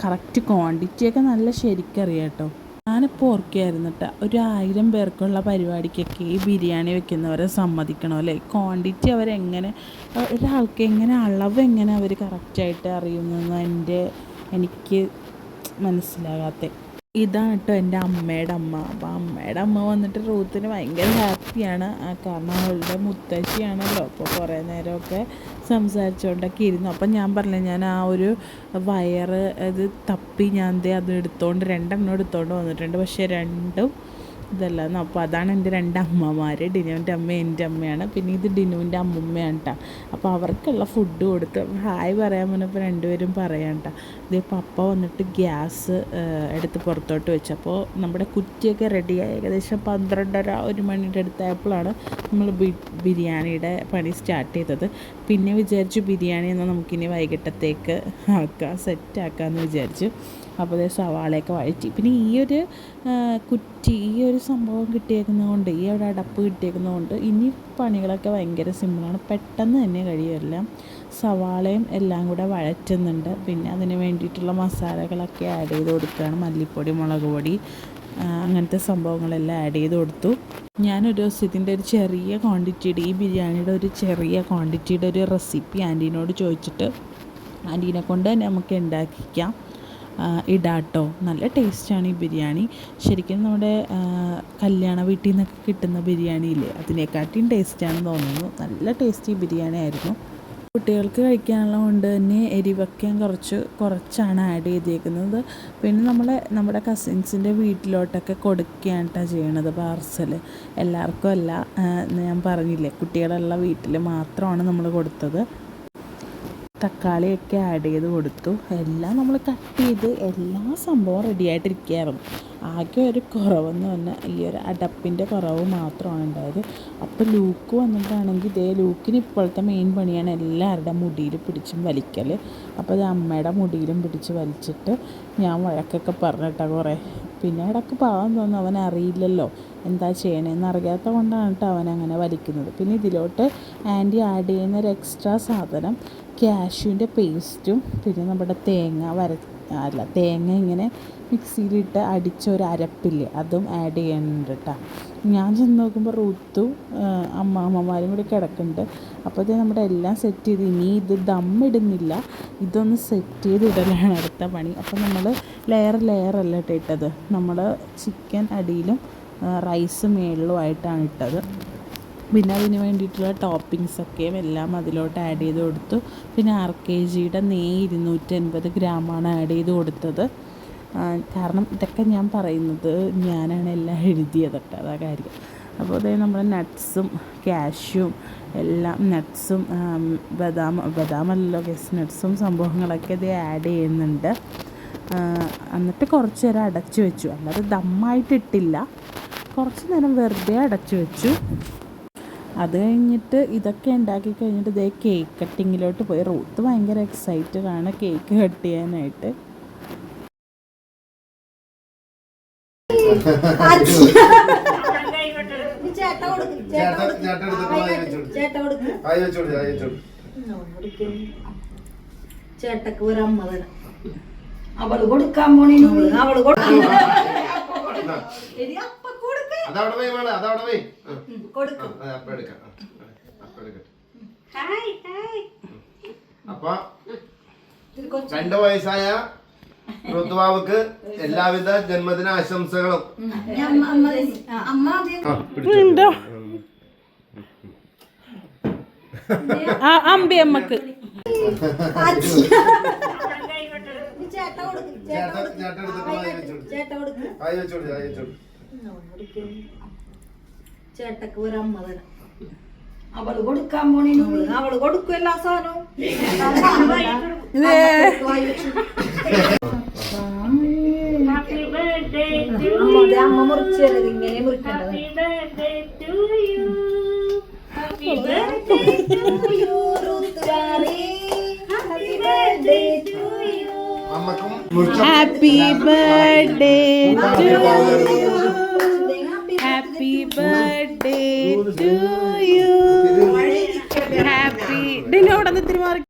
[SPEAKER 1] കറക്റ്റ് ക്വാണ്ടിറ്റിയൊക്കെ നല്ല ശരിക്കറിയാം കേട്ടോ. ഞാനിപ്പോൾ ഓർക്കുകയായിരുന്നു കേട്ടോ, ഒരു 1000 പേർക്കുള്ള പരിപാടിക്കൊക്കെ ഈ ബിരിയാണി വെക്കുന്നവരെ സമ്മതിക്കണം അല്ലേ. ക്വാണ്ടിറ്റി അവരെങ്ങനെ, ഒരാൾക്ക് എങ്ങനെ അളവ് എങ്ങനെ അവർ കറക്റ്റായിട്ട് അറിയുന്നതെന്ന് എനിക്ക് മനസ്സിലാകാത്ത. ഇതാണ് കേട്ടോ എൻ്റെ അമ്മയുടെ അമ്മ. അപ്പോൾ അമ്മയുടെ അമ്മ വന്നിട്ട് റൂത്തിന് ഭയങ്കര ഹാപ്പിയാണ്. കാരണം അവളുടെ മുത്തശ്ശിയാണല്ലോ. അപ്പോൾ കുറേ നേരമൊക്കെ സംസാരിച്ചുകൊണ്ടൊക്കെ ഇരുന്നു. അപ്പം ഞാൻ പറഞ്ഞില്ല, ഞാൻ ആ ഒരു വയറ് അത് തപ്പി ഞാൻ അത് എടുത്തുകൊണ്ട് 2 എടുത്തുകൊണ്ട് വന്നിട്ടുണ്ട്. പക്ഷേ രണ്ടും ഇതല്ലായിരുന്നു. അപ്പോൾ അതാണ് എൻ്റെ 2 അമ്മമാർ. ഡിനുവിൻ്റെ അമ്മ എൻ്റെ അമ്മയാണ്. പിന്നെ ഇത് ഡിനുവിൻ്റെ അമ്മുമ്മയാണ് കേട്ടോ. അപ്പോൾ അവർക്കുള്ള ഫുഡ് കൊടുത്ത് ഹായ് പറയാൻ വന്നപ്പോൾ 2 പേരും പറയാം കേട്ടോ. ഇത് പപ്പ വന്നിട്ട് ഗ്യാസ് എടുത്ത് പുറത്തോട്ട് വെച്ചു. അപ്പോൾ നമ്മുടെ കുറ്റിയൊക്കെ റെഡിയായി. ഏകദേശം 12:30-1 മണിയുടെ അടുത്തായപ്പോഴാണ് നമ്മൾ ബിരിയാണിയുടെ പണി സ്റ്റാർട്ട് ചെയ്തത്. പിന്നെ വിചാരിച്ചു ബിരിയാണി എന്നാൽ നമുക്കിനി വൈകിട്ടത്തേക്ക് സെറ്റാക്കാമെന്ന് വിചാരിച്ചു. അപ്പോൾ അതേ സവാളയൊക്കെ വഴറ്റി. പിന്നെ ഈ ഒരു കുറ്റി, ഈ ഒരു സംഭവം കിട്ടിയേക്കുന്നതുകൊണ്ട്, ഈ ഒരു അടപ്പ് കിട്ടിയേക്കുന്നതുകൊണ്ട് ഇനി പണികളൊക്കെ ഭയങ്കര സിമ്പിളാണ്, പെട്ടെന്ന് തന്നെ കഴിയുമെല്ലാം. സവാളയും എല്ലാം കൂടെ വഴറ്റുന്നുണ്ട്. പിന്നെ അതിന് വേണ്ടിയിട്ടുള്ള മസാലകളൊക്കെ ആഡ് ചെയ്ത് കൊടുക്കുകയാണ്. മല്ലിപ്പൊടി, മുളക് പൊടി, അങ്ങനത്തെ സംഭവങ്ങളെല്ലാം ആഡ് ചെയ്ത് കൊടുത്തു. ഞാനൊരു ദിവസം ഇതിൻ്റെ ഒരു ചെറിയ ക്വാണ്ടിറ്റിയുടെ, ഈ ബിരിയാണിയുടെ ഒരു ചെറിയ ക്വാണ്ടിറ്റിയുടെ ഒരു റെസിപ്പി ആൻറ്റീനോട് ചോദിച്ചിട്ട് ആൻറ്റീനെ കൊണ്ട് തന്നെ നമുക്ക് ഉണ്ടാക്കിക്കാം, ഇടാട്ടോ. നല്ല ടേസ്റ്റാണ് ഈ ബിരിയാണി. ശരിക്കും നമ്മുടെ കല്യാണ വീട്ടിൽ നിന്നൊക്കെ കിട്ടുന്ന ബിരിയാണിയില്ലേ, അതിനെക്കാട്ടിയും ടേസ്റ്റാണെന്ന് തോന്നുന്നു. നല്ല ടേസ്റ്റി ബിരിയാണി ആയിരുന്നു. കുട്ടികൾക്ക് കഴിക്കാനുള്ള കൊണ്ട് തന്നെ എരിവൊക്കെ കുറച്ചാണ് ആഡ് ചെയ്തേക്കുന്നത്. പിന്നെ നമ്മുടെ കസിൻസിൻ്റെ വീട്ടിലോട്ടൊക്കെ കൊടുക്കുകയാണ് കേട്ടോ ചെയ്യണത്, പാർസൽ. എല്ലാവർക്കും അല്ല, ഞാൻ പറഞ്ഞില്ലേ, കുട്ടികളുള്ള വീട്ടിൽ മാത്രമാണ് നമ്മൾ കൊടുത്തത്. തക്കാളിയൊക്കെ ആഡ് ചെയ്ത് കൊടുത്തു. എല്ലാം നമ്മൾ കട്ട് ചെയ്ത് എല്ലാ സംഭവം റെഡിയായിട്ടിരിക്കുകയായിരുന്നു. ആകെ ഒരു കുറവെന്ന് പറഞ്ഞാൽ ഈ ഒരു അടപ്പിൻ്റെ കുറവ് മാത്രമാണ് ഉണ്ടായത്. അപ്പോൾ ലൂക്ക് വന്നിട്ടാണെങ്കിൽ ലൂക്കിന് ഇപ്പോഴത്തെ മെയിൻ പണിയാണ് എല്ലാവരുടെ മുടിയിൽ പിടിച്ചും വലിക്കൽ. അപ്പോൾ അത് അമ്മയുടെ മുടിയിലും പിടിച്ച് വലിച്ചിട്ട് ഞാൻ വഴക്കൊക്കെ പറഞ്ഞിട്ടാണ് കുറേ. പിന്നെ ഇടയ്ക്ക് പാവം തോന്നുന്നു, അവൻ അറിയില്ലല്ലോ എന്താ ചെയ്യണമെന്ന്. അറിയാത്ത കൊണ്ടാണ് കേട്ടോ അവനങ്ങനെ വലിക്കുന്നത്. പിന്നെ ഇതിലോട്ട് ആൻറ്റി ആഡ് ചെയ്യുന്ന ഒരു എക്സ്ട്രാ സാധനം കാഷ്യൂവിൻ്റെ പേസ്റ്റും പിന്നെ നമ്മുടെ തേങ്ങ ഇങ്ങനെ മിക്സിയിലിട്ട് അടിച്ച ഒരു അരപ്പില്ലേ, അതും ആഡ് ചെയ്യുന്നുണ്ട് കേട്ടോ. ഞാൻ ചെന്ന് നോക്കുമ്പോൾ റൂത്തും അമ്മമാരും കൂടി കിടക്കുന്നുണ്ട്. അപ്പോൾ ഇത് നമ്മുടെ എല്ലാം സെറ്റ് ചെയ്ത്, ഇനി ഇത് ദമ്മിടുന്നില്ല, ഇതൊന്ന് സെറ്റ് ചെയ്തിടലാണ് അടുത്ത പണി. അപ്പോൾ നമ്മൾ ലെയറല്ല ഇട്ടത്, നമ്മൾ ചിക്കൻ അടിയിലും റൈസ് മേളിലുമായിട്ടാണ് ഇട്ടത്. പിന്നെ അതിന് വേണ്ടിയിട്ടുള്ള ടോപ്പിങ്സൊക്കെയും എല്ലാം അതിലോട്ട് ആഡ് ചെയ്ത് കൊടുത്തു. പിന്നെ RKGയുടെ നെയ്യ് 250 ഗ്രാമാണ് ആഡ് ചെയ്ത് കൊടുത്തത്. കാരണം ഇതൊക്കെ ഞാൻ പറയുന്നത് ഞാനാണ് എല്ലാം എഴുതിയതൊക്കെ, അതാ കാര്യം. അപ്പോൾ അതായത് നമ്മുടെ നട്ട്സും കാഷ്യൂം എല്ലാം, നട്ട്സും ബദാമല്ലോ നട്ട്സും സംഭവങ്ങളൊക്കെ ഇത് ആഡ് ചെയ്യുന്നുണ്ട്. എന്നിട്ട് കുറച്ച് നേരം അടച്ചു വെച്ചു, അല്ലാതെ ദമ്മായിട്ടിട്ടില്ല, കുറച്ച് നേരം വെറുതെ അടച്ചു വെച്ചു. അത് കഴിഞ്ഞിട്ട് ഇതൊക്കെ ഉണ്ടാക്കി കഴിഞ്ഞിട്ട് കേക്ക് കട്ടിങ്ങിലോട്ട് പോയി. റൂത്ത് ഭയങ്കര എക്സൈറ്റഡ് ആണ് കേക്ക് കട്ട് ചെയ്യാനായിട്ട്.
[SPEAKER 2] ചേട്ടക്ക് ഒരു അമ്മ തരാം, അവള് കൊടുക്കാൻ പോണേനു, അവള്
[SPEAKER 3] അപ്പൊ 2 വയസ്സായ ഋതുവാവുക്ക് എല്ലാവിധ ജന്മദിന ആശംസകളും.
[SPEAKER 1] അമ്പിയമ്മക്ക്
[SPEAKER 2] ചേട്ടക്ക് ഒരു അമ്മ തരാം, അവള് കൊടുക്കാൻ പോണേനു, അവള് കൊടുക്കും എല്ലാ സാധനവും. അമ്മ മുറിച്ചത് ഇങ്ങനെ മുറിക്കേണ്ടത്.
[SPEAKER 1] Happy birthday to you, happy birthday to you, happy Dinu അവിടെ നിന്ന് ഇത്തിരി മാറി